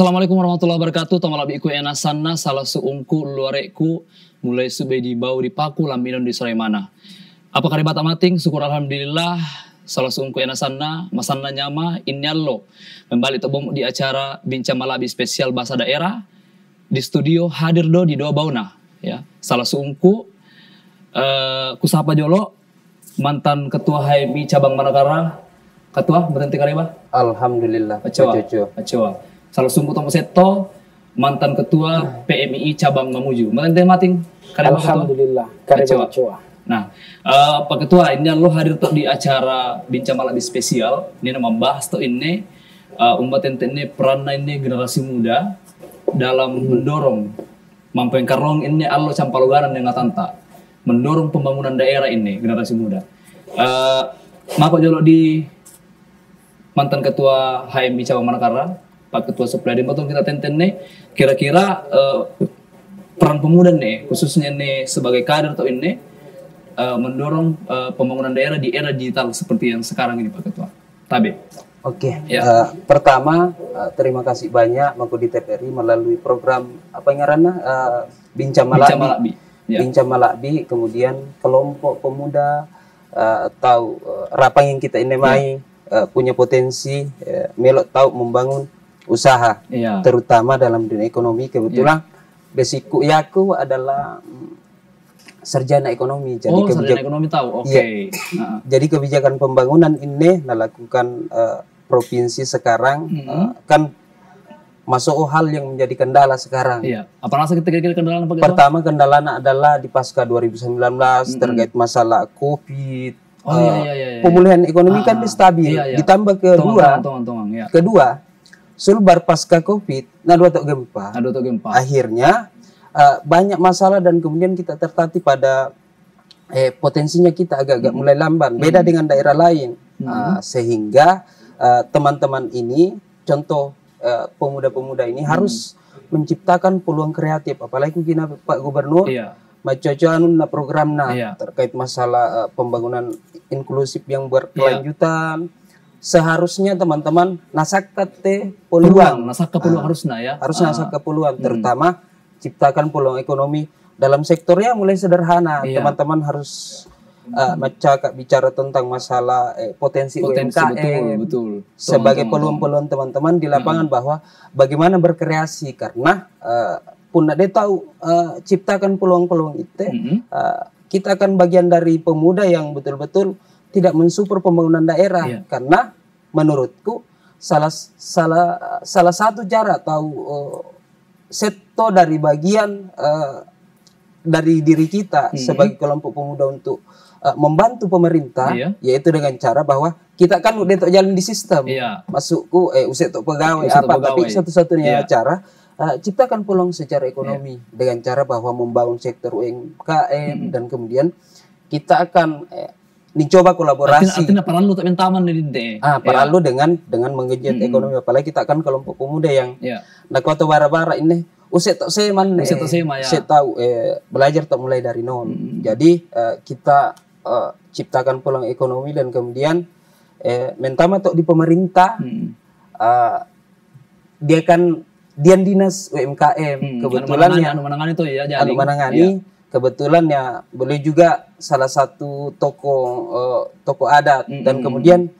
Assalamualaikum warahmatullahi wabarakatuh. Tomalabiku enasanna salah seungku luareku mulai sube di bau di paku laminon di sore mana. Apa karibata mating? Syukur alhamdulillah. Salah seungku enasanna masanna nyama inyallo. Kembali tebong di acara Bincang Malabi spesial bahasa daerah. Di studio hadir do di doa bauna ya. Salah seungku kusapa jolo mantan ketua HMI cabang Manakara. Ketua berhenti kariba? Alhamdulillah. Acoa. Salah sungguh Tomo Seto, mantan ketua PMI cabang Mamuju. Berhenti mating kariba. Alhamdulillah. Acoa. Nah, Pak Ketua, ini lo hadir tuh di acara Bincang Malabi spesial. Ini membahas tuh ini umat ini peran ini generasi muda dalam mendorong mampeng karong ini allo campalogaran dengan tanta mendorong pembangunan daerah ini generasi muda. Maka jolo di mantan ketua HMI cabang Manakara, Pak Ketua Supriyadi, betul kita tenten nih kira-kira peran pemuda nih khususnya nih sebagai kader atau ini mendorong pembangunan daerah di era digital seperti yang sekarang ini Pak Ketua. Tabe. Oke. Ya. Pertama terima kasih banyak Mako di TPRI melalui program apa ngaranna Bincang Malabi. Bincang Malabi, kemudian kelompok pemuda atau rapang yang kita ini punya potensi melok tahu membangun usaha, terutama dalam dunia ekonomi. Kebetulan basicku yaku adalah sarjana ekonomi, jadi sarjana ekonomi tahu. Oke. Jadi kebijakan pembangunan ini dilakukan provinsi sekarang kan masuk hal yang menjadi kendala sekarang. Iya. Apa rasa kira-kira kendala apa? Pertama kendalanya adalah di pasca 2019 terkait masalah COVID. Pemulihan ekonomi kan stabil. Ditambah kedua, sulbar pasca COVID, dua tok gempa. Akhirnya banyak masalah dan kemudian kita tertatih pada potensinya kita agak-agak mulai lamban. Beda dengan daerah lain, sehingga teman-teman ini, contoh pemuda-pemuda ini harus menciptakan peluang kreatif. Apalagi kina Pak Gubernur. Macocoan program terkait masalah pembangunan inklusif yang berkelanjutan. Seharusnya teman-teman nasakat peluang harusnya nasakat peluang, terutama ciptakan peluang ekonomi dalam sektornya mulai sederhana. Teman-teman harus bicara tentang masalah potensi UMKM betul. Sebagai peluang-peluang teman-teman di lapangan bahwa bagaimana berkreasi, karena pun dia tahu ciptakan peluang-peluang itu, kita akan bagian dari pemuda yang betul-betul tidak mensupport pembangunan daerah. Karena menurutku salah satu cara tahu seto dari bagian dari diri kita sebagai kelompok pemuda untuk membantu pemerintah, yaitu dengan cara bahwa kita kan udah jalan di sistem, masukku usai pegawai tapi satu-satunya cara ciptakan peluang secara ekonomi dengan cara bahwa membangun sektor UMKM dan kemudian kita akan mencoba kolaborasi. Artinya perlu tak mentaman di perlu dengan mengejut ekonomi, apalagi kita akan kelompok pemuda yang nak kota bara-bara ini uset saya tahu belajar tak mulai dari nol. Jadi kita ciptakan peluang ekonomi dan kemudian mentama tok di pemerintah dia kan Dian Dinas UMKM kebetulan menangani kebetulan ya boleh juga salah satu toko adat dan kemudian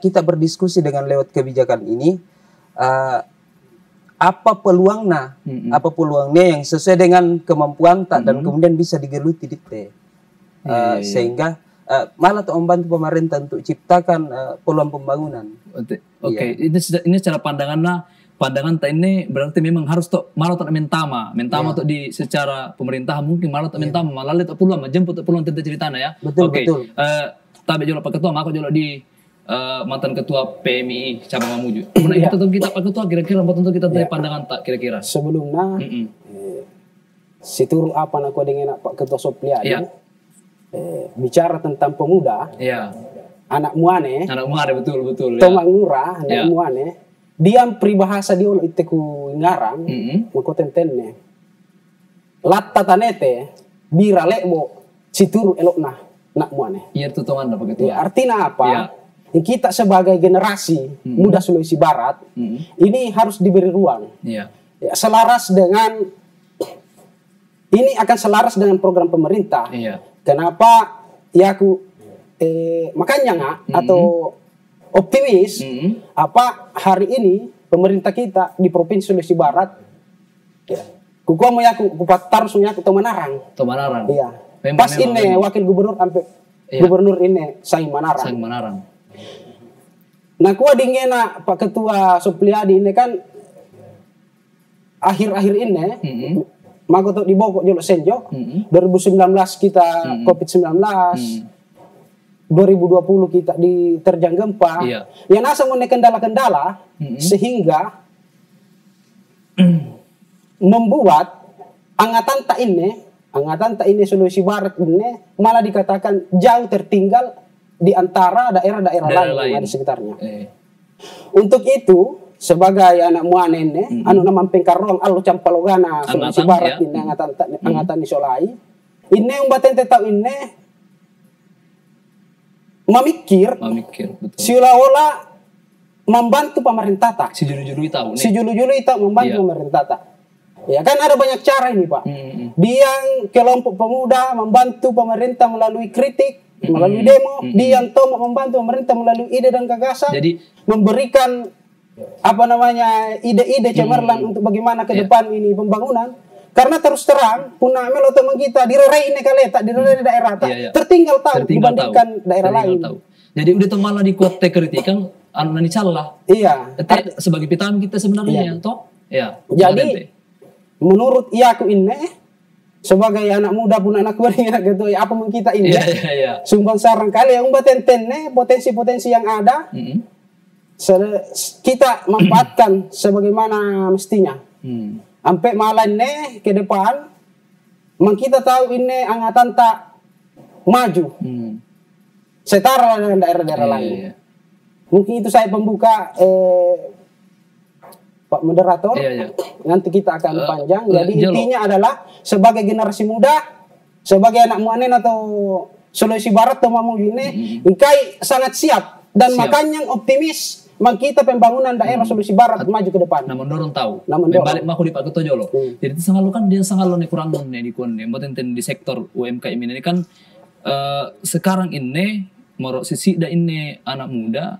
kita berdiskusi dengan lewat kebijakan ini apa peluangnya yang sesuai dengan kemampuan dan kemudian bisa digeluti sehingga malah untuk membantu pemerintah untuk ciptakan peluang pembangunan. Ini secara pandangan tak ini berarti memang harus malah tak mentama untuk di secara pemerintahan mungkin malah tak mentama malah lihat peluang jemput peluang tentang ceritanya ya. Betul. Tapi jolo Pak Ketua, maka jolo di mantan ketua PMI cabang Mamuju. Kemudian kita Pak Ketua kira-kira tentu kita dari pandangan tak kira-kira. Sebelumnya situru apa nak dengan Pak Ketua Supriyadi bicara tentang pemuda. Anak muane betul. Tomak murah anak muane. Diam peribahasa dia itu ku ngarang, mako tentenne. Latta tanete bira lebo situru elokna nak muane. Iya tutongan apa gitu. Artinya apa? kita sebagai generasi muda Sulawesi Barat ini harus diberi ruang. Ya, selaras dengan ini akan selaras dengan program pemerintah. Kenapa ya aku makanya atau optimis apa hari ini pemerintah kita di Provinsi Sulawesi Barat kukuah mau yaku kupat taruh yaku Tomanarang. Iya. Pas ini wakil gubernur sampai gubernur ini Saing Manarang. Nah, kuah dingena Pak Ketua Supriyadi ini kan akhir-akhir ini maka tuh dibawa Jolo Senjo 2019 kita COVID-19 2020 kita diterjang gempa yang nasa mengenai kendala-kendala sehingga membuat angatan tak ini Sulawesi Barat ini malah dikatakan jauh tertinggal di antara daerah-daerah lain yang ada di sekitarnya. Untuk itu sebagai anak muane ini anu nama Pengkarong Alu Campalogana Sulawesi Barat ini angatan Isolai ini umbaten tetap ini memikir betul. Seolah-olah membantu pemerintah tak. Si julu-julu itu membantu pemerintah tak. Ya kan ada banyak cara ini Pak. Dia kelompok pemuda membantu pemerintah melalui kritik, melalui demo. Dia yang membantu pemerintah melalui ide dan gagasan. Jadi memberikan ide-ide cemerlang untuk bagaimana ke depan ini pembangunan. Karena terus terang punah melo teman kita direrai ini kaleta di daerah tertinggal dibandingkan daerah lain. Jadi udah tuh malah di kota kritikan anu nani salah. Iya. Sebagai pitaan kita sebenarnya toh. Ya. Jadi menurut aku ini sebagai anak muda pun anak kuliah gitu apa mungkin kita ini sumbang sarang kali yang tentene potensi-potensi yang ada kita manfaatkan sebagaimana mestinya sampai malah ini ke depan kita tahu ini angkatan tak maju setara dengan daerah-daerah lain mungkin itu saya pembuka Pak Moderator, nanti kita akan panjang. Jadi intinya adalah sebagai generasi muda, sebagai anak muanen atau Sulawesi Barat atau Mamuju ini, Ingkai sangat siap dan makanya optimis kita pembangunan daerah Sulawesi Barat maju ke depan. Namun dorong tahu. Balik aku di Pak Ketua Jolo. Jadi itu sangat kan dia sangat nih kurang nih di kuan di sektor UMKM ini kan sekarang ini morok sisi dah ini anak muda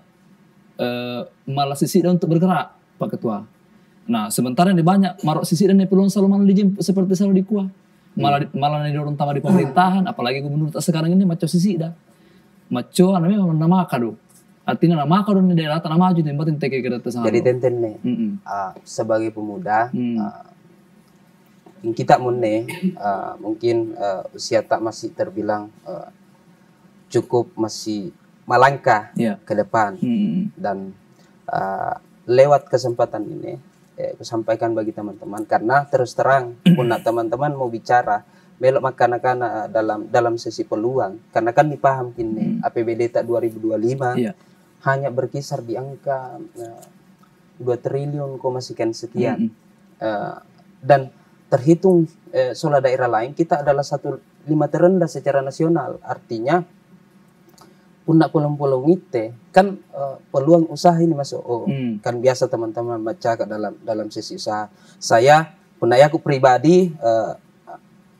malah sisi dah untuk bergerak Pak Ketua. Nah, sementara ini banyak marok sisi dan peluang selalu malah dijemput seperti selalu di kuah. Malah didorong utama di pemerintahan, apalagi gubernur sekarang ini maco sisi dah. Maco namanya nama kado. Artinya nama kado di daerah tanah maju tempat yang teke kereta sangat. Jadi tenten nih. Sebagai pemuda kita mungkin usia tak masih terbilang cukup masih melangkah ke depan dan lewat kesempatan ini aku sampaikan bagi teman-teman karena terus terang pun teman-teman mau bicara belok makan-makan dalam sesi peluang karena kan dipaham kini APBD tak 2025 hanya berkisar di angka 2 triliun sekian dan terhitung soal daerah lain kita adalah 1/5 terendah secara nasional artinya pundak pulang-pulang itu kan peluang usaha ini masuk kan biasa teman-teman baca dalam sisi usaha saya pundak aku pribadi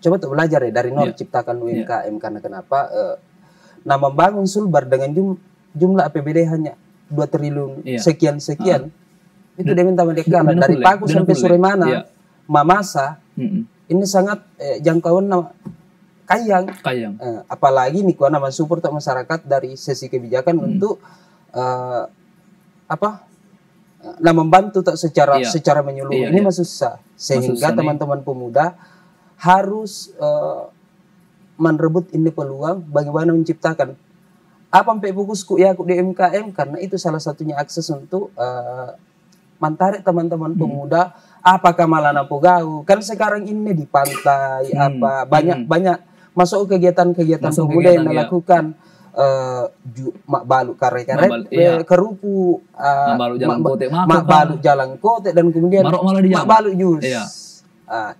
coba tuh belajar dari nol ciptakan UMKM karena kenapa membangun Sulbar dengan jumlah APBD hanya 2 triliun sekian itu dia minta mereka dari Paku sampai Suremana Mamasa ini sangat jangkauan kayang. Apalagi nih kuana mensupport masyarakat dari sisi kebijakan untuk membantu tak secara menyeluruh ini masih susah sehingga teman-teman pemuda harus merebut ini peluang bagaimana menciptakan sampai fokusku ya aku di UMKM karena itu salah satunya akses untuk menarik teman-teman pemuda apakah malah napogau kan sekarang ini di pantai banyak masuk kegiatan-kegiatan pemuda yang melakukan mak balu karet-karet kerupu mak balu jalan kote dan kemudian mak balu jus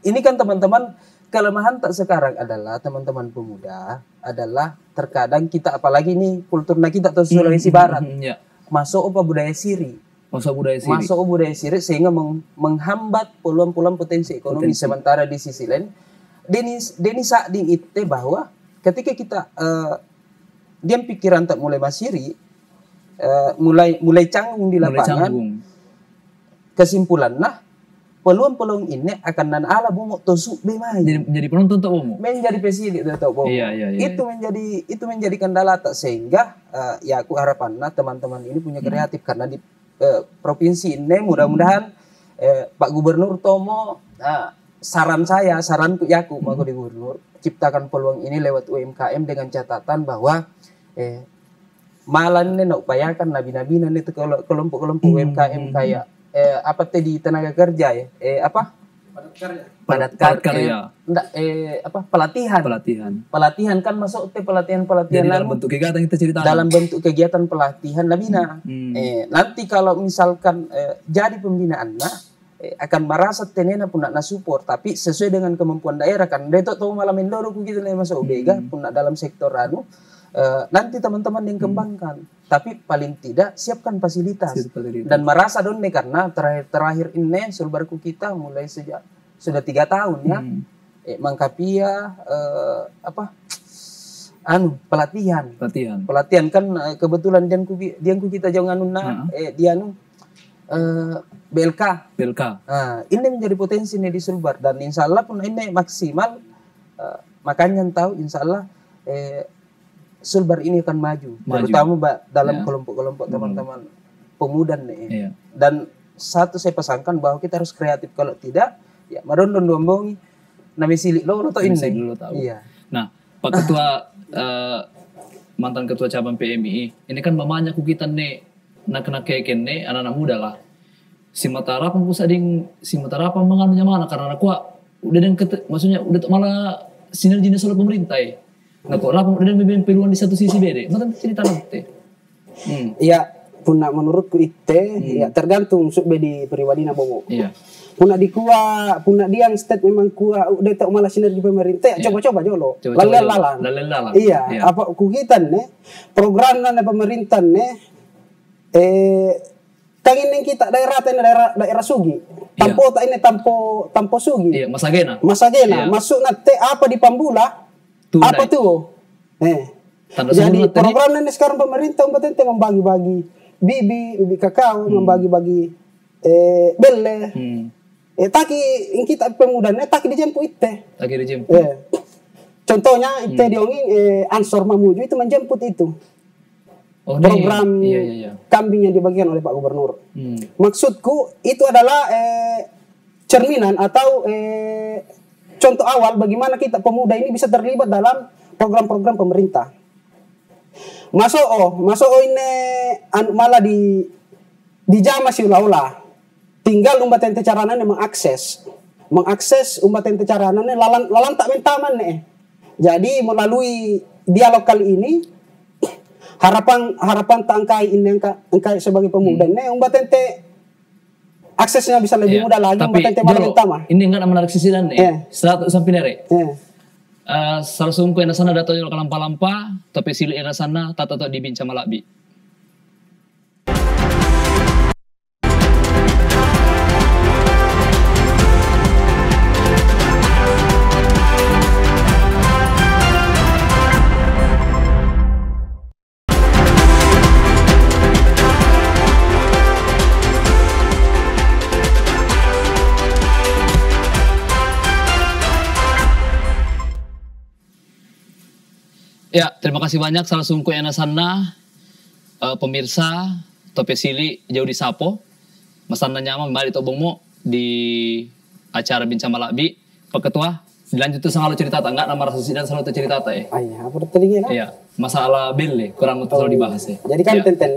ini kan teman-teman kelemahan tak sekarang adalah teman-teman pemuda adalah terkadang kita apalagi nih kulturnya kita atau Sulawesi Barat masuk apa budaya siri. Masuk budaya siri sehingga menghambat peluang-peluang potensi ekonomi. Sementara di sisi lain Deni Sading itu bahwa ketika kita diam pikiran tak mulai masiri mulai canggung di lapangan, kesimpulan peluang-peluang ini akan nan ala bomo tosuk bemai. Menjadi penonton tak bomo. Menjadi pesilik tak bomo. Itu menjadi kendala tak sehingga ya aku harapannya teman-teman ini punya kreatif karena di provinsi ini mudah-mudahan Pak Gubernur Tomo saranku Yaku Pak Gubernur ciptakan peluang ini lewat UMKM dengan catatan bahwa malan ini nak upayakan nabi-nabi nanti kelompok-kelompok UMKM kayak apa tadi tenaga kerja ya padat karya pelatihan kan masuk pelatihan dalam bentuk kegiatan kita cerita dalam bentuk kegiatan pelatihan labina nanti kalau misalkan jadi pembinaan akan merasa tenena pun nak support tapi sesuai dengan kemampuan daerah kan dia tahu malam mendoro kita masuk Obega pun dalam sektor nanti teman-teman yang kembangkan tapi paling tidak siapkan fasilitas dan merasa donne karena terakhir ini sulbarku kita mulai sejak sudah 3 tahun ya mangkapia pelatihan kan kebetulan dianku kita jangan BLK ini menjadi potensi nih di Sulbar dan insya Allah pun ini maksimal makanya tahu insya Allah Sulbar ini akan maju. Terutama dalam kelompok-kelompok teman-teman pemuda nih. Dan satu saya pesankan bahwa kita harus kreatif kalau tidak ya marondon dombongi nami silik lo atau ini. Iya. Nah, Pak Ketua mantan Ketua Cabang PMI ini kan mamanya ku kita nih nak keken nih anak-anak muda lah. Si Matara pun si Matara pun menganunya mana karena aku udah maksudnya udah malah sinergi soal pemerintah ya. Nah kok rapang udah memang peluang di satu sisi beda. Macam cerita nanti. Iya, punna menurutku ya tergantung sub di pribadi na bobo. Iya. Punna di kuah, punna dia yang state memang kuah udah tak malah sinergi pemerintah. Coba-coba jolo. Lalang. Iya. Apa ku kita nih program na pemerintah nih tangin kita daerah Sugi. Tampo tak ini tampo Sugi. Iya, Masagena. Masuk nanti apa di Pambula? Tunai. Apa tuh? Jadi program ini sekarang pemerintah membagi-bagi bibi kakao, membagi-bagi belle. Taki kita pemudanya taki dijemput itu. Contohnya itu diongin Ansor Mamuju itu menjemput itu. Program kambing yang dibagikan oleh Pak Gubernur. Maksudku itu adalah cerminan atau contoh awal bagaimana kita pemuda ini bisa terlibat dalam program-program pemerintah. Masuk ini malah di jama si ula-ula. Tinggal umbat ente caranan mengakses umbat ente caranan lalan tak mentaman nih. Jadi melalui dialog kali ini harapan tangkai ini engkai sebagai pemuda nih umbat ente aksesnya bisa lebih mudah lagi. Tapi ini enggak menarik sisi dan setelah sampai nere. Sarsungku yang sana datang ke lampa-lampa, tapi silik yang sana tata di bincang malabi. Ya, terima kasih banyak salah sungku yang sana pemirsa Tope Sili jauh di Sapo. Masana nyaman kembali tobongmu di acara Bincang Malabi. Pak Ketua, dilanjut tuh sama lo cerita tak enggak nama rasa dan selalu cerita tak ya? Apa tadi ya? Iya, masalah bel kurang selalu dibahas ya. Jadi kan tenten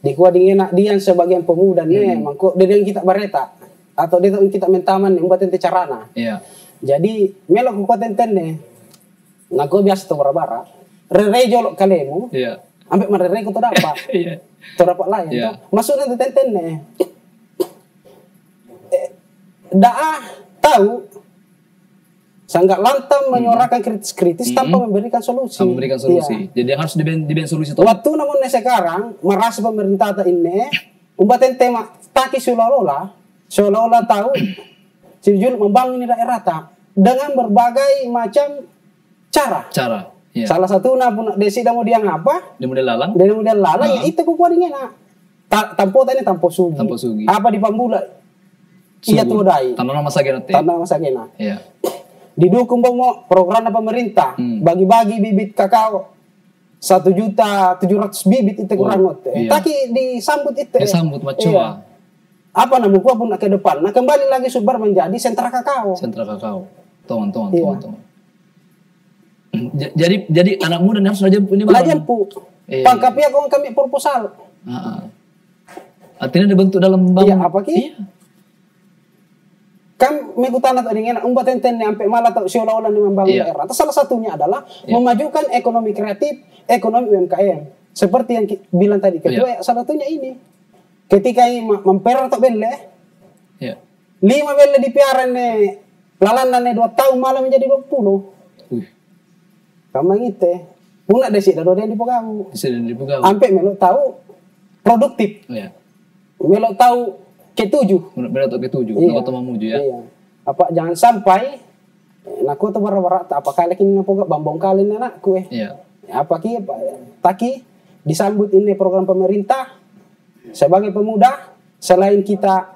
di kuah dingin dia sebagian pemuda nih, mangko dia yang kita bareta atau dia kita mentaman yang buat tente carana. Iya. Jadi melok kuah tenten nah gue biasa tuh bara-bara rere jolok kalemu sampai merere ku tuh dapat tuh dapat lain masuk nanti tenten tahu sangat lantang menyuarakan kritis-kritis tanpa memberikan solusi. Memberikan solusi. Jadi harus diben solusi. Waktu namun sekarang merasa pemerintah ini umpaten tema taki seolah-olah tahu sejujur membangun daerah dengan berbagai macam cara. Iya. Salah satu pun desi mau dia ngapa? Dia model lalang. Ya itu ku kuadingnya tampo sugi. Apa di pambula? Iya tuh dai. Tanah nama sagena. Iya. Didukung program pemerintah bagi-bagi bibit kakao 1.700.000 bibit itu kurang iya. Tapi disambut itu. Disambut macam iya. Apa namun gua pun ke depan. Nah kembali lagi Sulbar menjadi sentra kakao. Tong. Jadi anak muda harus ini belajar pangkapnya kami proposal. Artinya dibentuk dalam membangun. Iya apa ki? Iya. Kan mengutana tadi dengan umpat enten sampai malah tak seolah-olah membangun daerah. Salah satunya adalah memajukan ekonomi kreatif, ekonomi UMKM. Seperti yang bilang tadi ketua salah satunya ini. Ketika memper atau belle, 5 belle dipiara nih, lalanan 2 tahun malah menjadi 20. Kamu gitu. Punak desi dah dia di Pogau. Sampai melo tahu produktif. Melo tahu ke-7. Iya. Iya. Apa jangan sampai aku tuh bara-bara apa kali ini napoga bambong kali anakku Iya. Apa taki disambut ini program pemerintah sebagai pemuda selain kita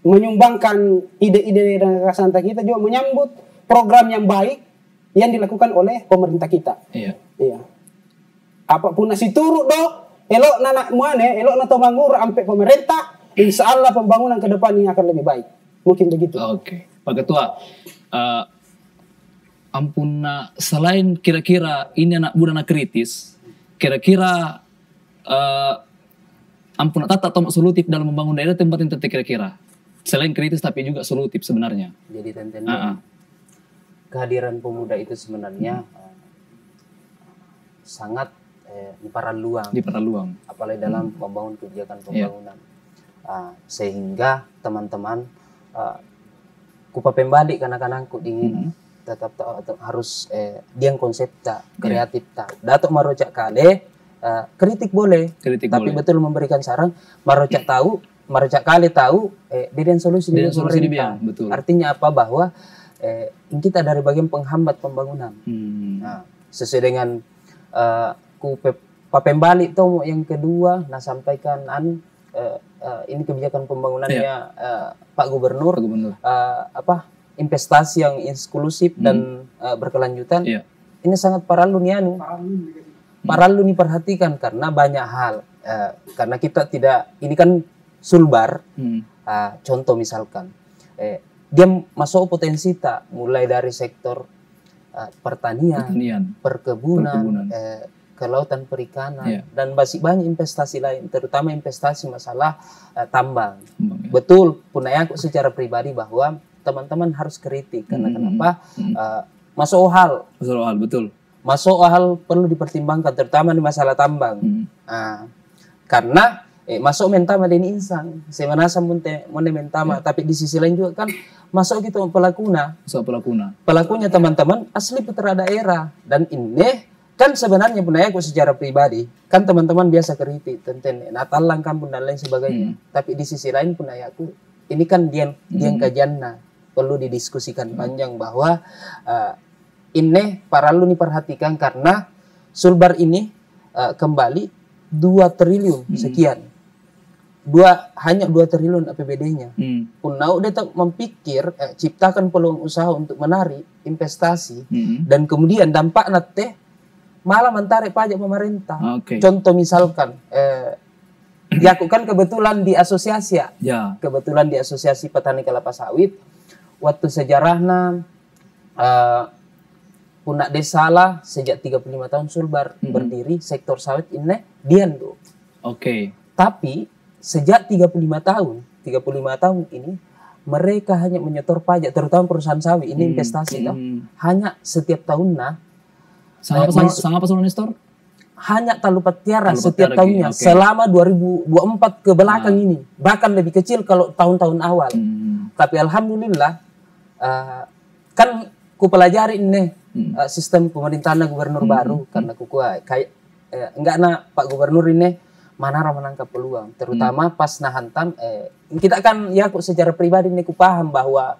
menyumbangkan ide-ide dan gagasan kita juga menyambut program yang baik yang dilakukan oleh pemerintah kita. Iya. Apapun nasi turut elok nanak muane elok nato mangur sampai pemerintah. Insya Allah pembangunan ke depan ini akan lebih baik. Mungkin begitu. Oke. Pak Ketua, selain kira-kira ini anak muda anak kritis, kira-kira tata atau solutif dalam membangun daerah tempat yang kira-kira. Selain kritis tapi juga solutif sebenarnya. Jadi tentunya kehadiran pemuda itu sebenarnya sangat diperluang. Apalagi dalam membangun kebijakan pembangunan. Sehingga teman-teman kupa pembalik kanak-kanakku ingin tetap harus dia konsep kreatif datuk marocak kale kritik boleh tapi betul memberikan saran marocak kale tahu dirian solusi dia betul. Artinya apa bahwa kita dari bagian penghambat pembangunan sesuai dengan kupa pembalik tuh yang kedua sampaikan ini kebijakan pembangunannya Pak Gubernur. Investasi yang inklusif dan berkelanjutan. Ini sangat perlu diperhatikan karena banyak hal. Karena kita tidak, ini kan Sulbar. Contoh misalkan, dia masuk potensi mulai dari sektor pertanian. Perkebunan. Kelautan perikanan dan masih banyak investasi lain, terutama investasi masalah tambang. Betul, punanya aku secara pribadi bahwa teman-teman harus kritik karena kenapa masuk hal betul. Masuk hal perlu dipertimbangkan terutama di masalah tambang. Karena masuk mentama ini insang, semanasa munte mentama, tapi di sisi lain juga kan masuk gitu pelakunya teman-teman asli putra daerah dan ini kan sebenarnya punanya aku secara pribadi kan teman-teman biasa kritik tentang Natalang kampung dan lain sebagainya tapi di sisi lain punanya aku ini kan dia kajianna perlu didiskusikan panjang bahwa ini perlu diperhatikan karena Sulbar ini kembali 2 triliun sekian hanya 2 triliun APBD-nya punau dia tak memikir ciptakan peluang usaha untuk menarik investasi dan kemudian dampak nate malah mentarik pajak pemerintah. Contoh misalkan, aku kan kebetulan di asosiasi kebetulan di asosiasi petani kelapa sawit. Waktu sejarahnya punak desa lah sejak 35 tahun Sulbar berdiri sektor sawit ini dian tuh. Tapi sejak 35 tahun ini mereka hanya menyetor pajak terutama perusahaan sawit ini investasi hanya setiap tahunnya. Sama apa Nestor? Hanya talupat tiara setiap tahunnya selama 2024 ke belakang ini bahkan lebih kecil kalau tahun-tahun awal. Tapi alhamdulillah kan ku pelajari ini sistem pemerintahan gubernur baru karena ku kayak enggak Pak Gubernur ini Manara menangkap peluang terutama pas hantam kita kan ya secara pribadi ini ku paham bahwa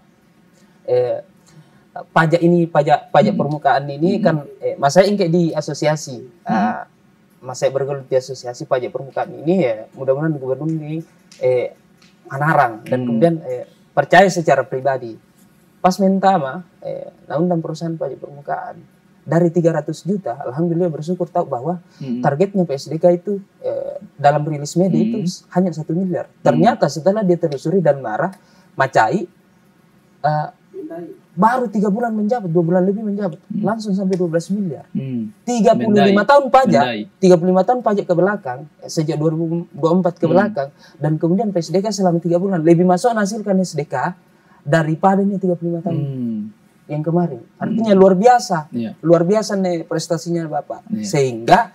pajak permukaan ini kan masa ingke di asosiasi masa bergelut di asosiasi pajak permukaan ini ya mudah-mudahan gubernur ini menarang dan kemudian percaya secara pribadi pas minta undang perusahaan pajak permukaan dari 300 juta alhamdulillah bersyukur tahu bahwa targetnya PSDK itu dalam rilis media itu hanya 1 miliar ternyata setelah dia telusuri dan macai baru 3 bulan menjabat, 2 bulan lebih menjabat, langsung sampai 12 miliar. 35 tahun pajak, 35 tahun pajak ke belakang, sejak 2024 ke belakang, dan kemudian PSDK selama 3 bulan lebih masuk hasilkan SDK daripada ini 35 tahun yang kemarin. Artinya luar biasa nih prestasinya Bapak. Sehingga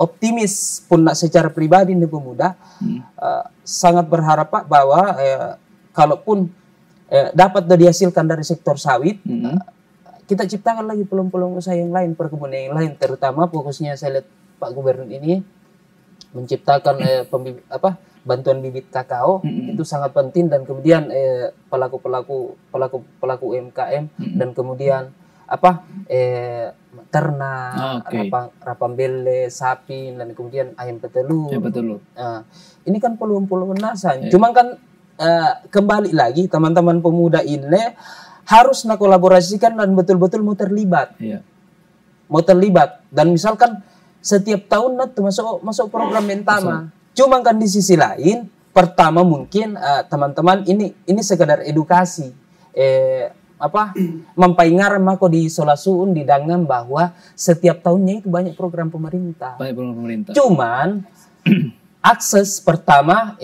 optimis pun secara pribadi nih pemuda sangat berharap Pak bahwa kalaupun dapat dihasilkan dari sektor sawit, kita ciptakan lagi peluang-peluang usaha yang lain, perkebunan yang lain, terutama fokusnya saya lihat Pak Gubernur ini menciptakan bantuan bibit kakao itu sangat penting dan kemudian pelaku UMKM dan kemudian ternak, rapambele, sapi dan kemudian ayam petelur. Ini kan peluang-peluang nasan. Cuma kan kembali lagi teman-teman pemuda ini harus kolaborasikan dan betul-betul mau terlibat. Dan misalkan setiap tahun masuk program Mentama. Cuma kan di sisi lain pertama mungkin teman-teman ini sekedar edukasi mempaingaran mako di Solasuun di Dangam bahwa setiap tahunnya itu banyak program pemerintah. Cuman akses pertama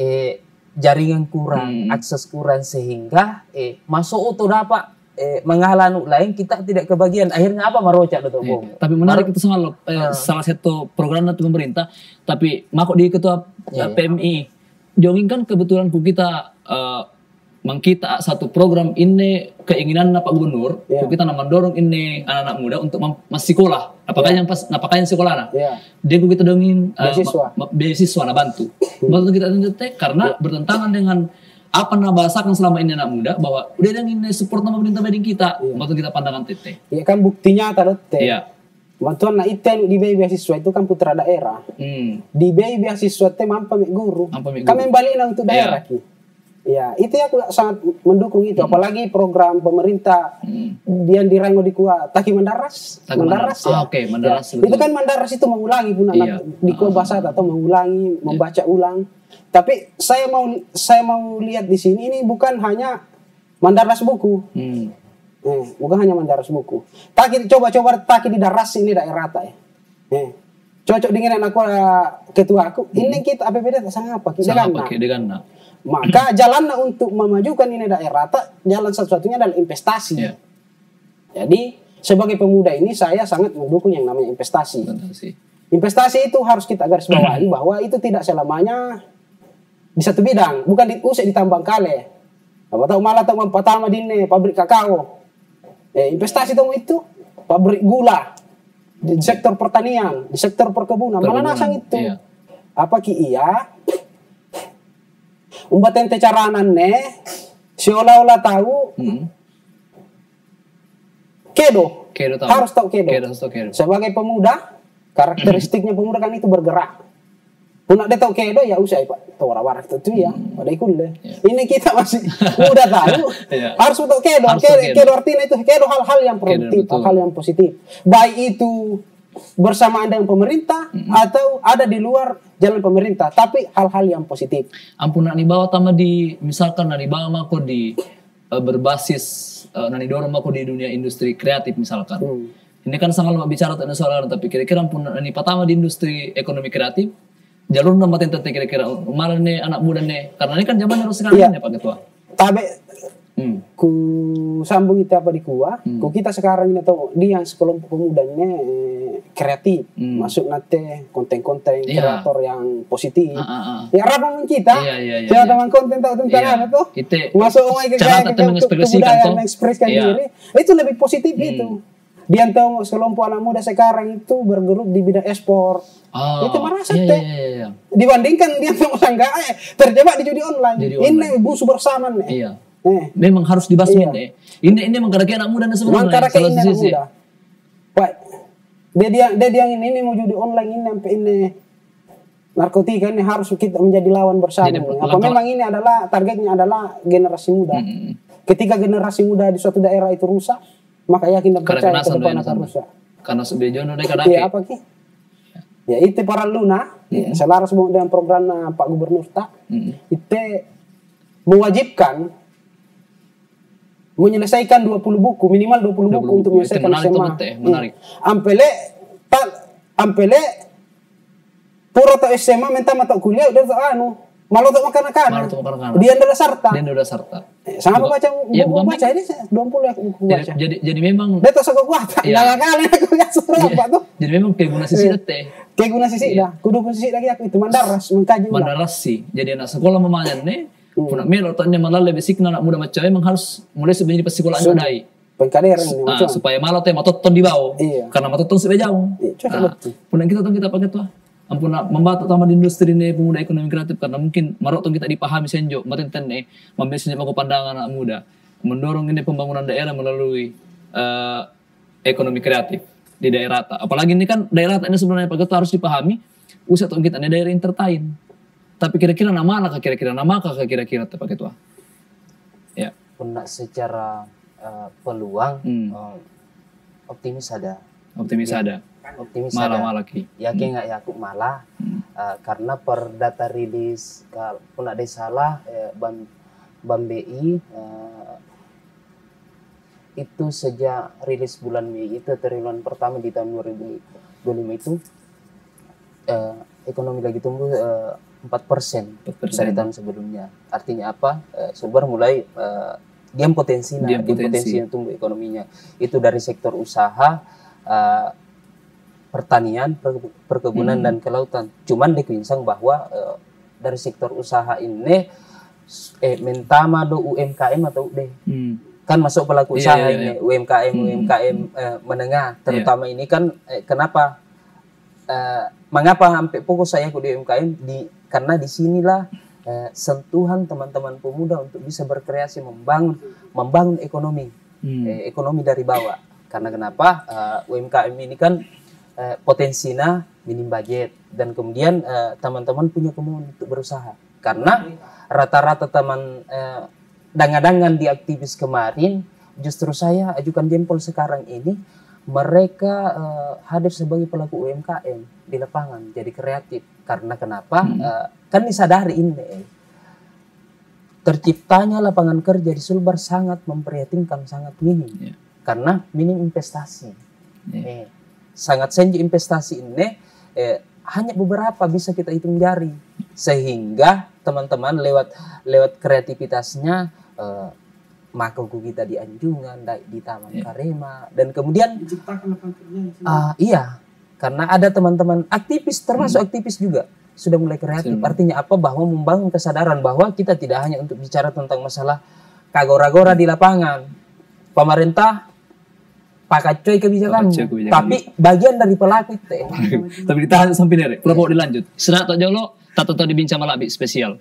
jaringan kurang, akses kurang sehingga masuk itu dapat menghalang lain kita tidak kebagian. Akhirnya apa marocak itu Tapi menarik itu salah satu program dari pemerintah. Tapi mako di ketua PMI, jongin kan kebetulan kita mengkita satu program ini keinginan Pak Gubernur, kita mendorong ini anak-anak muda untuk masih sekolah. Apakah yang sekolah dia kita dongin beasiswa bantu kita karena bertentangan dengan apa bahasakan selama ini anak muda bahwa udah yang ini support nama pemerintah beding kita, waktu kita pandangan tete. Iya kan buktinya tete. Bantuan itu di beasiswa itu kan putra daerah. Di beasiswa itu mampu guru. Kami balik untuk daerah ya, itu aku sangat mendukung itu. Apalagi program pemerintah yang dirango di Kuah Taki Mandaras. Mandaras itu kan Mandaras itu mengulangi pun anak di Kuah bahasa atau mengulangi, membaca ulang. Tapi saya mau lihat di sini ini bukan hanya Mandaras buku. Bukan hanya Mandaras buku. Taki coba Taki di daras ini daerah tak cocok dengan aku ketua aku. Ini kita APBD sangat apa? Maka jalan untuk memajukan ini daerah jalan satu-satunya adalah investasi. Jadi sebagai pemuda ini saya sangat mendukung yang namanya investasi. Investasi itu harus kita garis bawahi bahwa itu tidak selamanya di satu bidang, bukan usah ditambang kale. Atau malah pertama di pabrik kakao. Investasi itu pabrik gula di sektor pertanian, di sektor perkebunan, malah nasang itu. Apa umbaten tecaranan seolah-olah tahu kedo harus tahu kedo. Sebagai pemuda karakteristiknya pemuda kan itu bergerak. Pun ada tahu kedo ya usah Pak warak itu ya pada ikut deh. Ini kita masih muda tahu harus tahu kedo. Kedo artinya itu kedo hal-hal yang produktif, hal yang positif. Baik itu bersamaan dengan pemerintah atau ada di luar jalan pemerintah, tapi hal-hal yang positif. Ampun nani bawa tama misalkan nani bawa mako di berbasis nani dorong mako di dunia industri kreatif misalkan. Ini kan sangat lama bicara tentang soal tapi kira-kira ampun nani pertama di industri ekonomi kreatif jalur nama tentang kira-kira malah nih anak muda nih karena ini kan zaman harus sekarang ya Pak Ketua. Tapi ku sambung itu apa di kuah, ku kita sekarang ini tahu dia yang sekelompok pemuda ini kreatif, masuk nanti konten-konten kreator yang positif. Ya rabang kita, teman konten tahu tentang apa tuh, masuk kebudayaan mengekspresikan diri, itu lebih positif itu. Dia tahu sekelompok anak muda sekarang itu bergelut di bidang ekspor. Itu merasa dibandingkan dia tahu enggak terjebak di judi online. Ini busu bersama nih. Memang harus dibasmi nih. Ini mengkarakter anak muda sebenarnya. Mengkarakter anak muda. Pak, dia yang ini mau judi online ini sampai ini narkotika ini harus kita menjadi lawan bersama. Apa memang ini adalah targetnya adalah generasi muda. Ketika generasi muda di suatu daerah itu rusak, maka yakin dan percaya ke depan akan rusak. Karena sebejono deh kadang. Iya apa ki? Ya itu para luna, selaras dengan program Pak Gubernur tak, itu mewajibkan menyelesaikan 20 buku, minimal 20 buku untuk menyelesaikan SMA. Menarik. Ampele pura atau SMA minta mata kuliah udah malu untuk makan. Dia adalah sarta. Sama baca buku baca ini 20 buku baca. Jadi memang dia tak suka kuat. Jangan kali aku enggak suka apa tuh. Jadi memang kayak guna sisi teh. Kayak guna sisi dah. Kudu sisi lagi aku itu mandaras mengkaji. Mandaras sih. Jadi anak sekolah mamanya nih punak melo tanya malah lebih sik anak muda macam memang harus mulai sebenarnya pas sekolah dai. Pengkaderan supaya malah teh matoton di bawah. Karena matoton sebaya jauh. Punak kita pakai tuh. Ampun membantu utama di industri ini pemuda ekonomi kreatif karena mungkin marok tuh kita dipahami senjo matenten membiasanya mau pandangan anak muda mendorong ini pembangunan daerah melalui ekonomi kreatif di daerah apalagi ini kan daerah ini sebenarnya Pak Ketua harus dipahami usaha tuh kita ini daerah entertain tapi kira-kira nama kira-kira Pak Ketua ya pun secara peluang optimis ada malah ki yakin nggak ya aku malah karena per data rilis kalau pun ada salah Bank BI itu sejak rilis bulan Mei itu triwulan pertama di tahun 2025 itu ekonomi lagi tumbuh 4% dari tahun sebelumnya. Artinya apa? Sumber mulai diam potensi tumbuh ekonominya itu dari sektor usaha pertanian, perkebunan dan kelautan. Cuman dikuinsang bahwa dari sektor usaha ini mentama do UMKM atau deh. Kan masuk pelaku usaha ini UMKM menengah terutama ini kan kenapa mengapa sampai fokus saya ke UMKM karena disinilah sentuhan teman-teman pemuda untuk bisa berkreasi membangun ekonomi ekonomi dari bawah. Karena kenapa UMKM ini kan potensinya minim budget dan kemudian teman-teman punya kemauan untuk berusaha karena rata-rata teman dangan-dangan di aktivis kemarin justru saya ajukan jempol sekarang ini mereka hadir sebagai pelaku UMKM di lapangan jadi kreatif karena kenapa kan disadari ini terciptanya lapangan kerja di Sulbar sangat memprihatinkan sangat minim karena minim investasi sangat senja investasi ini hanya beberapa bisa kita hitung jari sehingga teman-teman lewat kreativitasnya maka kita di Anjungan di Taman Karema dan kemudian iya karena ada teman-teman aktivis termasuk aktivis juga sudah mulai kreatif artinya apa bahwa membangun kesadaran bahwa kita tidak hanya untuk bicara tentang masalah kagora-gora di lapangan pemerintah pakai coy kebijakan, tapi bagian dari pelaku itu. Tapi ditahan sampai dari, kalau mau dilanjut. Serat atau jolo, tato di bincang malam spesial.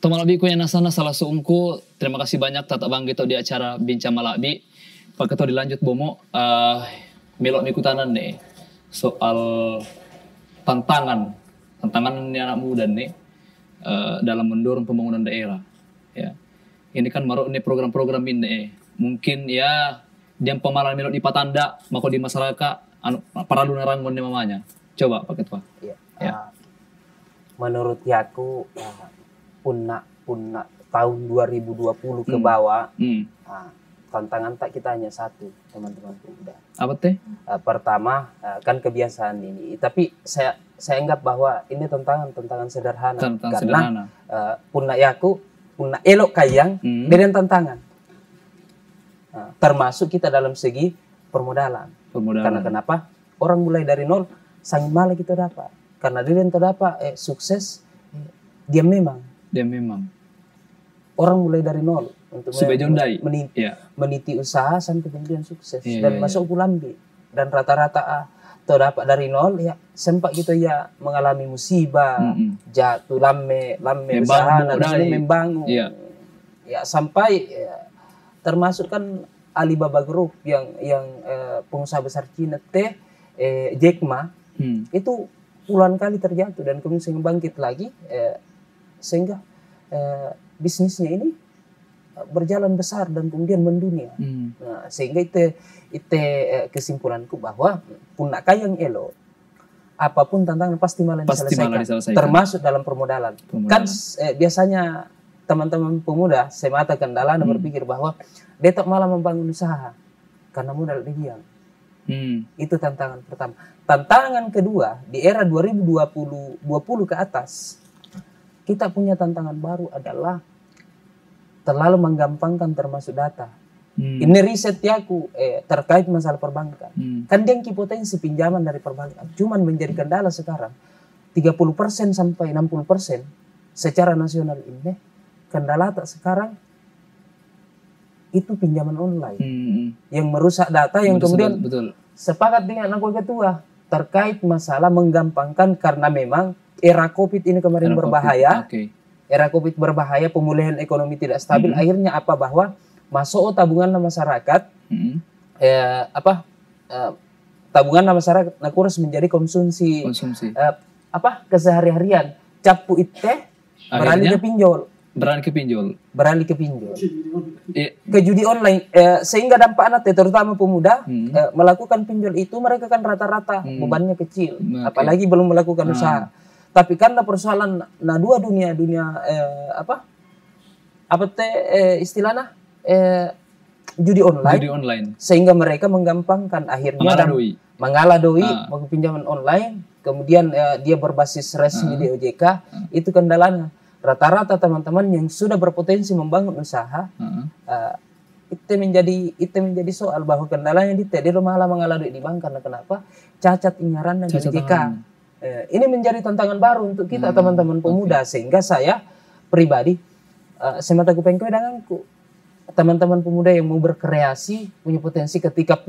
Malabi ku yang nasana salah seungku terima kasih banyak tata bang gitu di acara bincang Malabi Pak Ketua dilanjut bomo melok mikutanan nih soal tantangan nih anak muda nih dalam mendorong pembangunan daerah ya ini kan marok nih program-program ini mungkin ya dia pemalan melok di patanda mako di masyarakat para lunarangon di mamanya. Coba Pak Ketua. Ya. Menurut aku punna tahun 2020 ke bawah tantangan tak kita hanya satu, teman-teman pemuda. Apa teh? Pertama kan kebiasaan ini, tapi saya anggap bahwa ini tantangan sederhana. Karena punna elok kayang dengan tantangan. Termasuk kita dalam segi permodalan. Karena kenapa? Orang mulai dari nol, sangat malah kita dapat. Karena dia yang terdapat sukses, dia memang. Orang mulai dari nol untuk meniti usaha sampai kemudian sukses dan masuk bulambi. Dan rata-rata terdapat dari nol ya sempat kita ya mengalami musibah, jatuh lame usaha dan membangun. Ya sampai termasuk kan Alibaba Group yang pengusaha besar Cina Jack Ma itu puluhan kali terjatuh dan kemudian bangkit lagi sehingga bisnisnya ini berjalan besar dan kemudian mendunia. Nah, sehingga itu kesimpulanku bahwa punna kayang elo apapun tantangan pasti malah diselesaikan. Termasuk dalam permodalan. Kan biasanya teman-teman pemuda semata kendala berpikir bahwa dia tak malah membangun usaha karena modal dia. Itu tantangan pertama. Tantangan kedua di era 2020 ke atas kita punya tantangan baru adalah terlalu menggampangkan termasuk data. Ini riset aku terkait masalah perbankan. Kan dia potensi pinjaman dari perbankan. Cuman menjadi kendala sekarang 30% sampai 60% secara nasional ini kendala tak sekarang itu pinjaman online yang merusak data yang kemudian sepakat dengan aku ketua terkait masalah menggampangkan karena memang era COVID ini kemarin berbahaya. Era COVID berbahaya, pemulihan ekonomi tidak stabil. Akhirnya apa bahwa masuk tabungan masyarakat, tabungan masyarakat kurus menjadi konsumsi. Kesehari-harian. Capu itu beralih ke pinjol. Ke judi online. Sehingga dampaknya terutama pemuda melakukan pinjol itu mereka kan rata-rata bebannya kecil, apalagi belum melakukan usaha. Tapi karena persoalan dua dunia istilahnya judi online sehingga mereka menggampangkan akhirnya mengalah doi mau pinjaman online kemudian dia berbasis resmi di OJK itu kendalanya rata-rata teman-teman yang sudah berpotensi membangun usaha itu menjadi soal bahwa kendalanya dia malah mengalah doi di bank karena kenapa cacat inggaran dan OJK. Ini menjadi tantangan baru untuk kita teman-teman pemuda sehingga saya pribadi semata kupengko denganku teman-teman pemuda yang mau berkreasi punya potensi ketika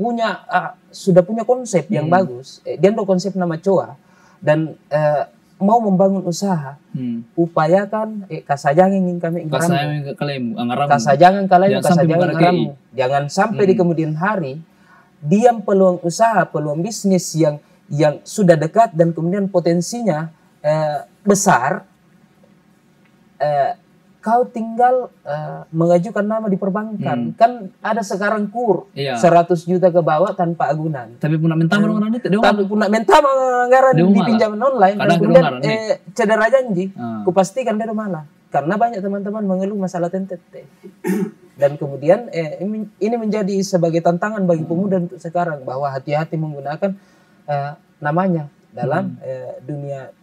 sudah punya konsep yang bagus dia ada konsep nama coa dan mau membangun usaha upayakan kasajangan ingin kami kasajangan ngaramu jangan sampai di kemudian hari diam peluang usaha peluang bisnis yang sudah dekat dan kemudian potensinya besar, kau tinggal mengajukan nama di perbankan. Kan ada sekarang 100 juta ke bawah tanpa agunan. Tapi pun minta menganggaran itu Tapi pun minta menganggaran di pinjaman online. Dan kemudian cedera janji. Kupastikan dia malah. Karena banyak teman-teman mengeluh masalah tentet. Dan kemudian ini menjadi sebagai tantangan bagi pemuda untuk sekarang bahwa hati-hati menggunakan namanya dalam dunia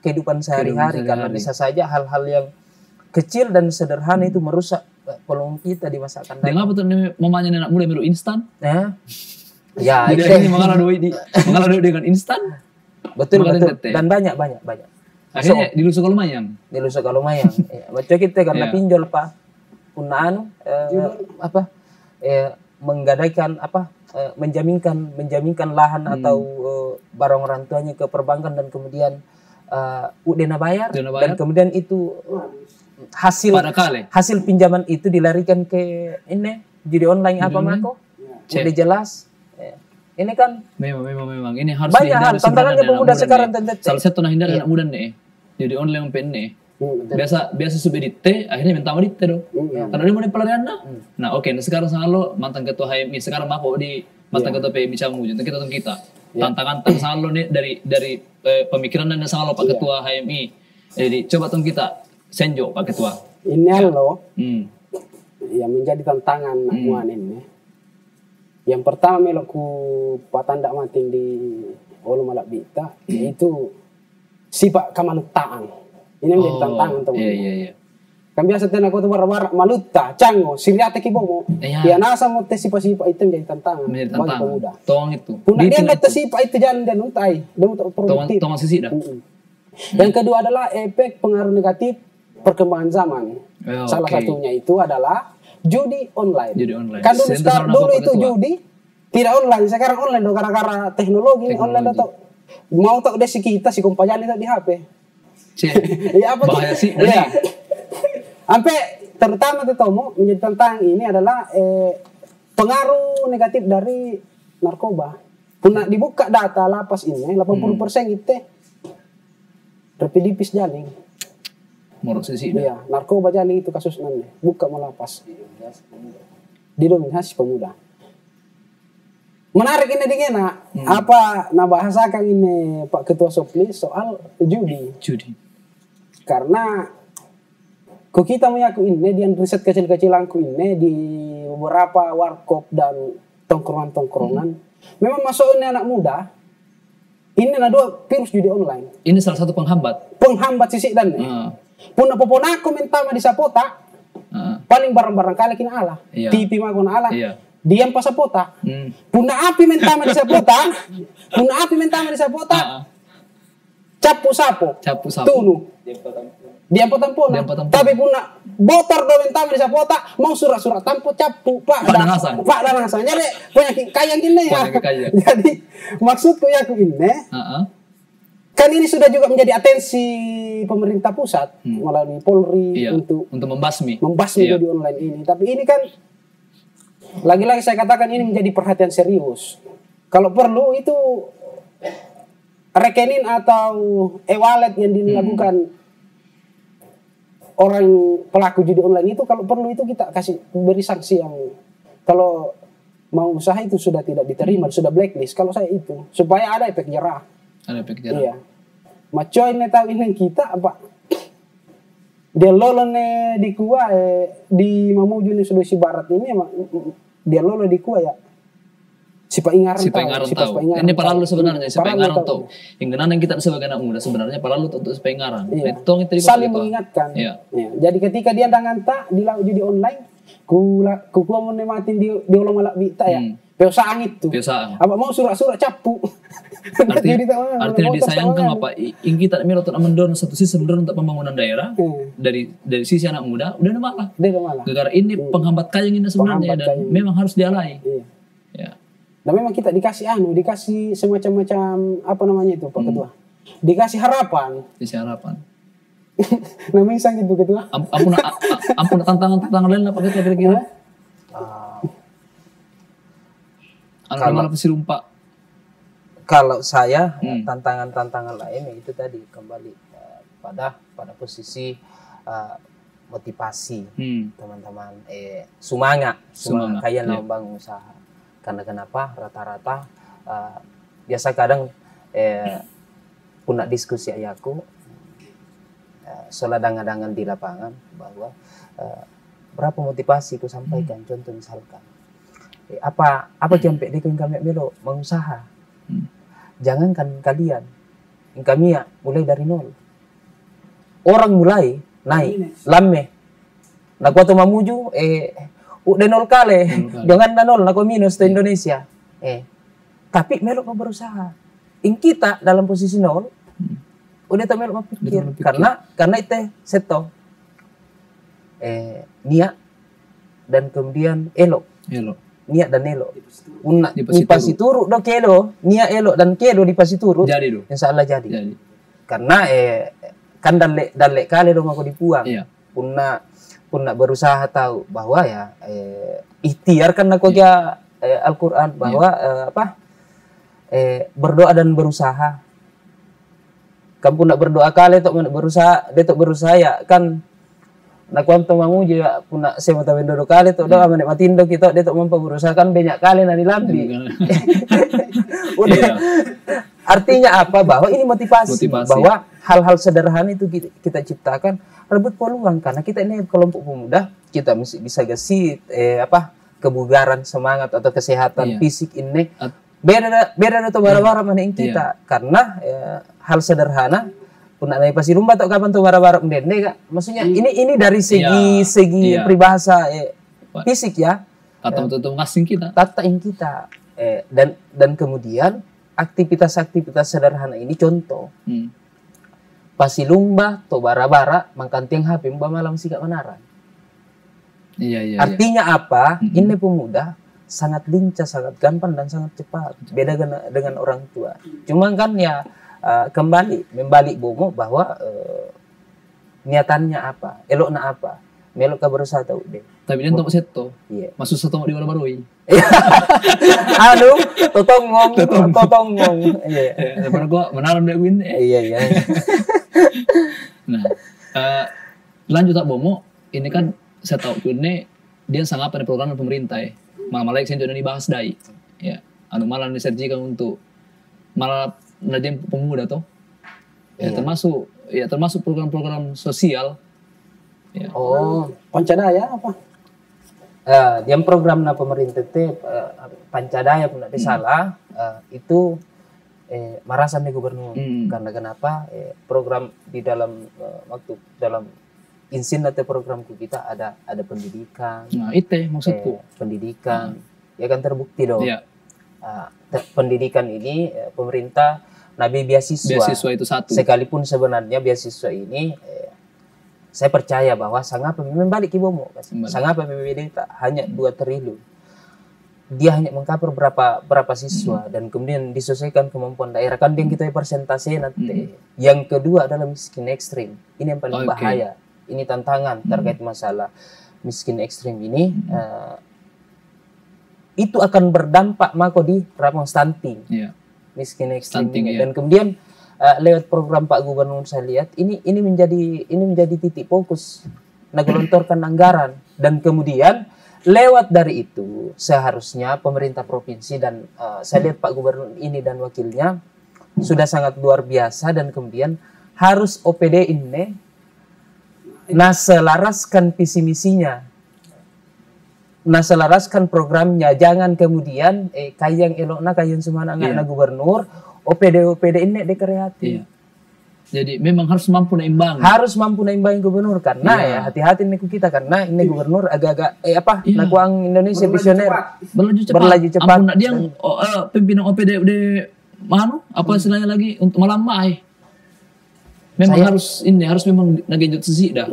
kehidupan sehari-hari karena bisa saja hal-hal yang kecil dan sederhana itu merusak peluang kita di masa akan datang. Dengan apa tuh mamanya anak muda melu instan? Ya, ini mengalah doi dengan instan. Betul dan banyak. Akhirnya dilusuk lumayan. Macam kita karena pinjol Pak punaan menggadaikan menjaminkan lahan atau barang orang tuanya ke perbankan dan kemudian dana bayar dan kemudian itu hasil pinjaman itu dilarikan ke ini judi online mako udah jelas ini kan memang ini harus banyak hal tantangannya pemuda sekarang salah satu hindari anak muda nih judi online nih Biasa sudah di T, akhirnya minta sama di T dong. Karena dia mau di pelarian nah. Nah oke, sekarang lo mantan ketua HMI, sekarang mako di mantan ketua PMI Camu, jadi kita tantangan lo nih dari pemikiran dan sama lo Pak Ketua HMI. Jadi coba kita senjo Pak Ketua. Ini lo yang menjadi tantangan muan ini. Yang pertama melokku patanda mati di Olu Malabita itu sifat kamalutaan. Ini menjadi tantangan teman. Iya. Kan biasa tenan aku tuh war-war maluta, cango, siriate kibomo. Ya nasa mo sifat-sifat itu menjadi tantangan bagi pemuda. Tong itu. Punah dia nggak sifat itu jangan dan utai, dia untuk produktif. Tong sisi dah. Yang kedua adalah efek pengaruh negatif perkembangan zaman. Salah satunya itu adalah judi online. Kan dulu itu judi tidak online, sekarang online dong gara-gara teknologi. Online atau mau tak desi kita si kumpajani tak di HP. Ya apa bahaya sih. Ya. Sampai terutama tuh Tomo menjadi tantangan ini adalah pengaruh negatif dari narkoba. Pernah dibuka data lapas ini 80% itu repidipis jaling. Menurut sisi iya, narkoba jaling itu kasus nanti buka melapas. Didominasi pemuda. Menarik ini dingin apa bahasakan ini Pak Ketua Sopli soal judi. Karena kok kita mengaku ini di riset kecil-kecilanku ini di beberapa warkop dan tongkrongan-tongkrongan memang masuknya anak muda ini ada dua virus judi online. Ini salah satu penghambat sisi dan punah poponako mentama di sapota paling barang-barang kali kina ala TV mah kena ala diam pas sapota punah api mentama di sapota capu sapo tunu diam potampona tapi punah botor do mentama di sapota mau surat-surat tampo capu pak danasang jadi punya kaya gini ya jadi maksudku ya aku ini kan ini sudah juga menjadi atensi pemerintah pusat melalui Polri untuk membasmi judi online ini. Tapi ini kan lagi-lagi saya katakan ini menjadi perhatian serius. Kalau perlu itu rekening atau e-wallet yang dilakukan orang pelaku judi online itu kalau perlu itu kita kasih beri sanksi yang kalau mau usaha itu sudah tidak diterima, sudah blacklist. Kalau saya itu supaya ada efek jerah. Iya. Macoy ne tahu ini kita apa? Dia lolo ne di kuah di Mamuju ne Sulawesi Barat ini dia lolo di kuah ya. Siapa ingaran tahu. Ini paralu sebenarnya siapa ingaran tahu. Yang kita sebagai anak muda sebenarnya paralu untuk siapa ingaran. Saling mengingatkan. Iya. Jadi ketika dia dangan tak di judi online, ku mau nematin di ulang malak bita ya. Peusaan itu. Apa mau surat-surat capu. Artinya disayangkan apa? Yang kita milih untuk mendorong satu sisi mendorong untuk pembangunan daerah dari sisi anak muda udah malah. Gara-gara ini penghambat kaya ini sebenarnya dan memang harus dialai. Ya. Dan memang kita dikasih semacam-macam apa namanya itu Pak Ketua? Dikasih harapan. Namanya sang gitu Ketua. Ampun tantangan lain apa kira-kira? Kalau saya tantangan lain itu tadi kembali pada posisi motivasi teman-teman semangat kayak membangun usaha. Karena kenapa rata-rata biasa kadang punya diskusi ayahku soladangan-dangan di lapangan bahwa berapa motivasi ku sampaikan contoh misalkan apa jampe dikun kami melo mengusaha jangankan kalian kami ya mulai dari nol orang mulai naik lame nak waktu mamuju udah nol kali jangan nol nak minus di Indonesia tapi melo mau berusaha kita dalam posisi nol udah tak melo pikir karena itu seto niat dan kemudian elok niat dan elok di pasituru do kedo niat elok dan kedo di pasituru insya Allah jadi. Karena kan dalek kali dong aku dipuang punna berusaha tahu bahwa ya ikhtiar kan aku ya Al-Quran bahwa berdoa dan berusaha kamu nak berdoa kali tok berusaha ya kan nak kuantum mangu juga puna semata bendodo kali tok doa menek matindo kita dia tok mampu berusaha kan banyak kali nani lambi. Udah. Artinya apa? Bahwa ini motivasi. Bahwa hal-hal sederhana itu kita ciptakan rebut peluang karena kita ini kelompok pemuda, kita mesti bisa kasih kebugaran, semangat atau kesehatan fisik ini beda atau bara-bara mana yang kita karena hal sederhana pun naik pasti rumah atau kapan tuh bara-bara mendende kak maksudnya ini dari segi peribahasa fisik ya atau ngasing kita dan kemudian aktivitas sederhana ini contoh pasti lumba atau bara-bara mangkantiang HP mbak malam sikap menaran artinya apa ini pemuda sangat lincah, sangat gampang dan sangat cepat. Beda dengan orang tua. Cuma kan ya membalik bomo bahwa niatannya apa, eloknya apa, melok ka berusaha tahu deh. Tapi dia untuk seto. Iya. Masuk seto di baru-barui. Totongong. Iya. Daripada gua menaran deh win. Iya. Nah, lanjut tak bomo, ini kan saya tahu ini dia sangat pada program pemerintah ya. Malah yang sudah dibahas dai, ya, malah diserjikan untuk malah Nadiem pemuda toh, ya termasuk program-program sosial, ya. Oh, Pancadaya apa? Dia program na pemerintah Pancadaya pun tidak salah, itu marasan di gubernur karena kenapa? Program di dalam dalam insin atau programku kita ada pendidikan. Nah, itu maksudku. Pendidikan. Ya kan terbukti dong. Iya. Pendidikan ini pemerintah nabi beasiswa. Beasiswa itu satu. Sekalipun sebenarnya beasiswa ini saya percaya bahwa sangat membalik ibomo. Sangat PBBD hanya 2 triliun. Dia hanya mengcover berapa siswa dan kemudian disesuaikan kemampuan daerah kan yang kita persentase nanti. Yang kedua adalah miskin ekstrim. Ini yang paling bahaya. Ini tantangan terkait masalah miskin ekstrim ini. Itu akan berdampak mako di ramang stunting. Miskin ekstrim ini. Dan kemudian lewat program Pak Gubernur saya lihat ini menjadi titik fokus ngelontorkan anggaran dan kemudian lewat dari itu seharusnya pemerintah provinsi dan saya lihat Pak Gubernur ini dan wakilnya sudah sangat luar biasa dan kemudian harus OPD ini selaraskan visi misinya, selaraskan programnya, jangan kemudian kayang elokna kayang semangat na gubernur, OPD ini dekreatif. Jadi memang harus mampu naimbang. Harus mampu naimbang gubernur karena ya hati-hati nih kita karena ini gubernur agak-agak nakuang Indonesia visioner berlaju cepat. Ampun dia pimpinan OPD mana apa istilahnya lagi untuk melambai. Memang harus memang nagejut sisi dah.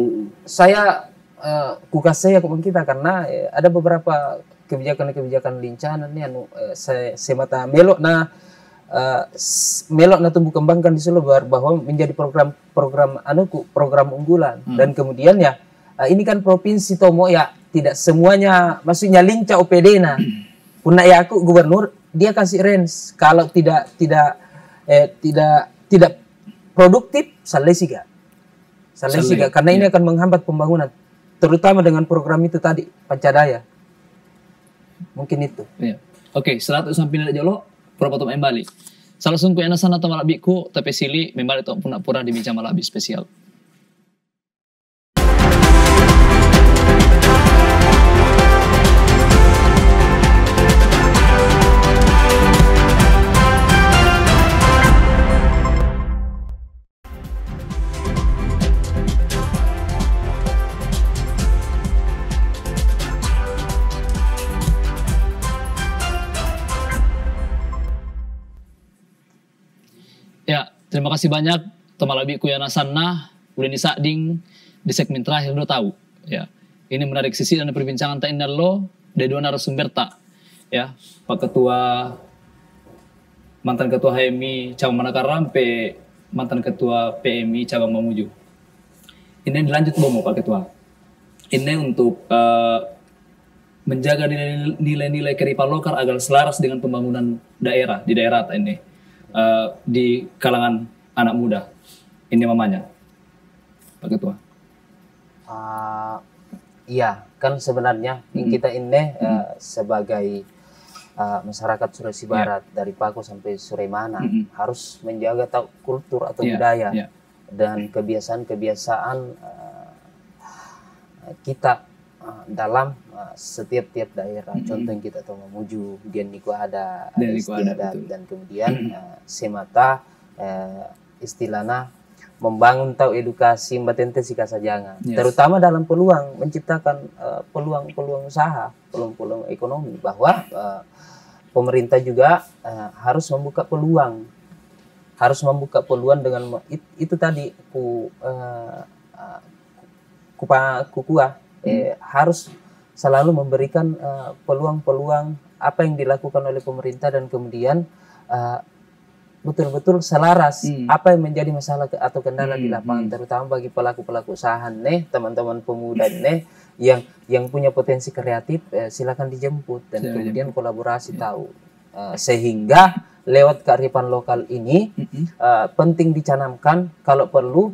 Saya kukas saya kita karena ada beberapa kebijakan lincah nih semata melok na tumbuh kembangkan di Solo bahwa menjadi program unggulan dan kemudian ya ini kan provinsi Tomo ya tidak semuanya maksudnya lincah OPD punna ya aku gubernur dia kasih range kalau tidak produktif salesiga karena ini akan menghambat pembangunan terutama dengan program itu tadi Pancadaya mungkin itu. Oke, setelah itu sampai nilai jolo Propoto membali. Salah sungku yang nasana atau malabiku tapi sili membali atau pura-pura di bincang malabi spesial. Terima kasih banyak temalabiku yang nasana udah disading di segmen terakhir udah tahu ya. Ini menarik sisi dan perbincangan tak indah lo dari 2 narasumber tak ya. Pak Ketua mantan Ketua HMI cabang Manakara sampai mantan Ketua PMI cabang Mamuju. Ini dilanjut bomo Pak Ketua. Ini untuk menjaga nilai-nilai kearifan lokal agar selaras dengan pembangunan daerah di daerah ini. Di kalangan anak muda? Ini mamanya, Pak Ketua. Iya, kan sebenarnya kita ini sebagai masyarakat Sulawesi Barat dari Paku sampai Suremana harus menjaga kultur atau budaya dan kebiasaan-kebiasaan kita dalam setiap daerah. Contoh yang kita tahu Mamuju, Dian Niko ada istiadat, dan kemudian semata istilahnya membangun edukasi mbatente sika sajangan, terutama dalam peluang menciptakan peluang usaha, peluang ekonomi, bahwa pemerintah juga harus membuka peluang dengan itu tadi harus selalu memberikan peluang-peluang apa yang dilakukan oleh pemerintah, dan kemudian betul-betul selaras apa yang menjadi masalah atau kendala di lapangan, terutama bagi pelaku-pelaku usaha teman-teman pemuda yang punya potensi kreatif, silakan dijemput dan kemudian kolaborasi sehingga lewat kearifan lokal ini penting dicanamkan. Kalau perlu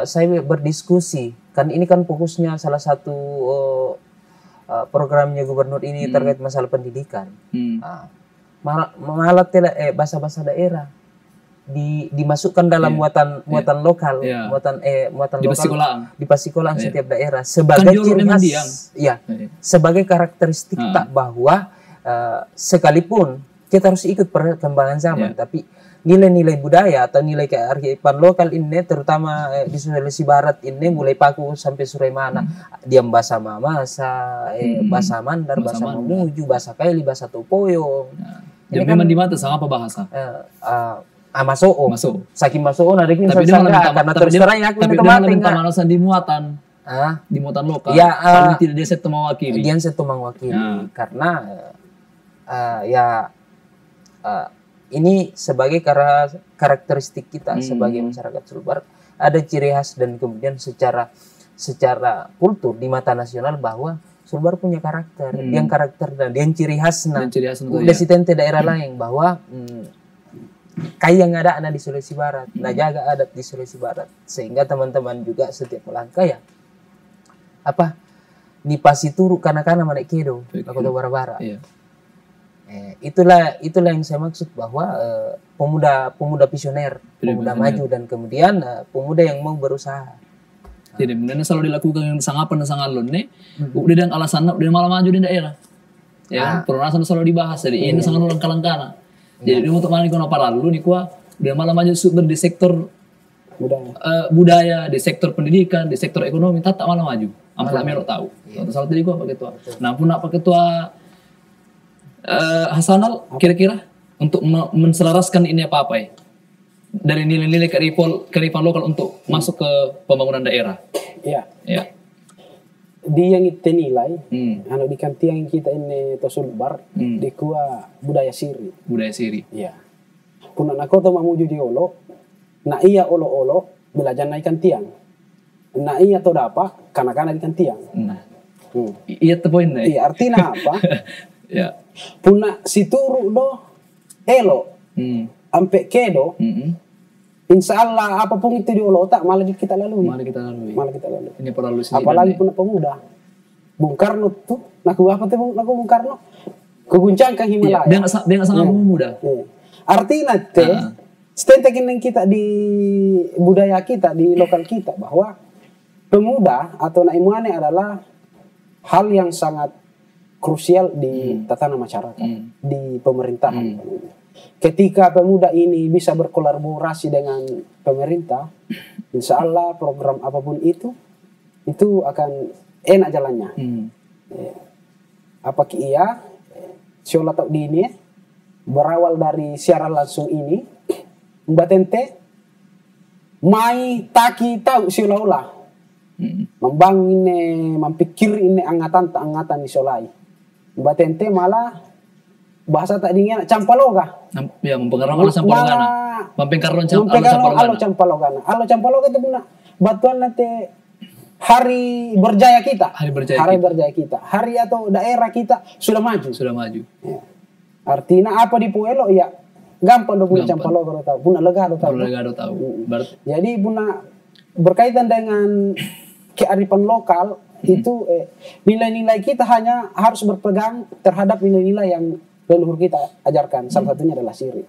saya berdiskusi, kan ini kan fokusnya salah satu programnya gubernur ini terkait masalah pendidikan. Malah bahasa-bahasa daerah dimasukkan dalam muatan lokal, muatan lokal di pasikolaan setiap daerah sebagai ciri khas, sebagai karakteristik bahwa sekalipun kita harus ikut perkembangan zaman, tapi nilai-nilai budaya atau nilai kearifan lokal ini, terutama di Sulawesi Barat ini, mulai Paku sampai Suremana, diam bahasa Mamasa, bahasa Mandar, bahasa Mamuju, bahasa Kaili, bahasa Topoyong. Jadi memang di mata sama apa bahasa? Masuk. Saking masuk narik ini karena terus terang aku tapi dia lebih pemanasan di muatan. Di muatan lokal. Ya, paling tidak dia setu mewakili. Dia setu mewakili karena ini sebagai karakteristik kita sebagai masyarakat Sulawesi Barat, ada ciri khas, dan kemudian secara kultur di mata nasional bahwa Sulawesi Barat punya karakter, yang dan ciri khas udah sitente daerah lain, bahwa kayak yang ada di Sulawesi Barat, jaga adat di Sulawesi Barat, sehingga teman-teman juga setiap melangkah nipasi turu kana-kana manek kedo aku tahu bara-bara. Itulah yang saya maksud, bahwa pemuda visioner, pemuda maju, dan kemudian pemuda yang mau berusaha. Jadi benar selalu dilakukan yang sangapan dan sangalon nih, udah dan alasan udah malah maju di daerah. Perunasan selalu dibahas, jadi ini sangat langkah-langkah. Jadi untuk mana kau apa lalu nih udah malah maju di sektor budaya, di sektor pendidikan, di sektor ekonomi, tak malah maju. Ampun melok tahu. Salah tadi Pak Ketua. Nah, pun Pak Ketua Hasanal kira-kira untuk menselaraskan ini apa ya? Dari nilai-nilai kearifan lokal untuk masuk ke pembangunan daerah. Iya. Di yang kita nilai, di kanti yang kita ini Tosulbar, di kuah budaya siri. Budaya siri. Iya. Pun anak kota Mamuju di Olo, na iya olo-olo belajar naikkan tiang. Na iya to dapat kana-kana ikan tiang. Iya tu poin nih. Iya, artinya apa? Ya. Puna situru do elo. Ampe kedo. Insya Allah apapun itu di Olo tak malah kita lalui. Ini perlu apalagi pun pemuda. Bung Karno tuh, naku Bung Karno keguncang ke Himalaya. Dia nggak sangat muda. Artinya stetekin yang kita di budaya kita, di lokal kita, bahwa pemuda atau naimane adalah hal yang sangat krusial di tatanan masyarakat, di pemerintahan. Ketika pemuda ini bisa berkolaborasi dengan pemerintah, insya Allah program apapun itu akan enak jalannya. Apakah iya, siola tau di ini berawal dari siaran langsung ini, Mbak Tente, mai taki tahu siola ulah, membangun ini, mempikir ini angatan di solai. Mbak Tente malah bahasa tak dingin campaloga. Ya, mempengaruhi campalogana. Campalogana. Alo campaloga itu guna batuan nanti hari berjaya kita. Hari berjaya kita. Hari atau daerah kita sudah maju. Ya. Artinya apa di Puelo ya gampang dong punya Campalogo tahu, Puna Legado tahu. Puna Legado tahu. Jadi Puna berkaitan dengan kearifan lokal itu nilai-nilai kita hanya harus berpegang terhadap nilai-nilai yang leluhur kita ajarkan. Salah satunya adalah siri.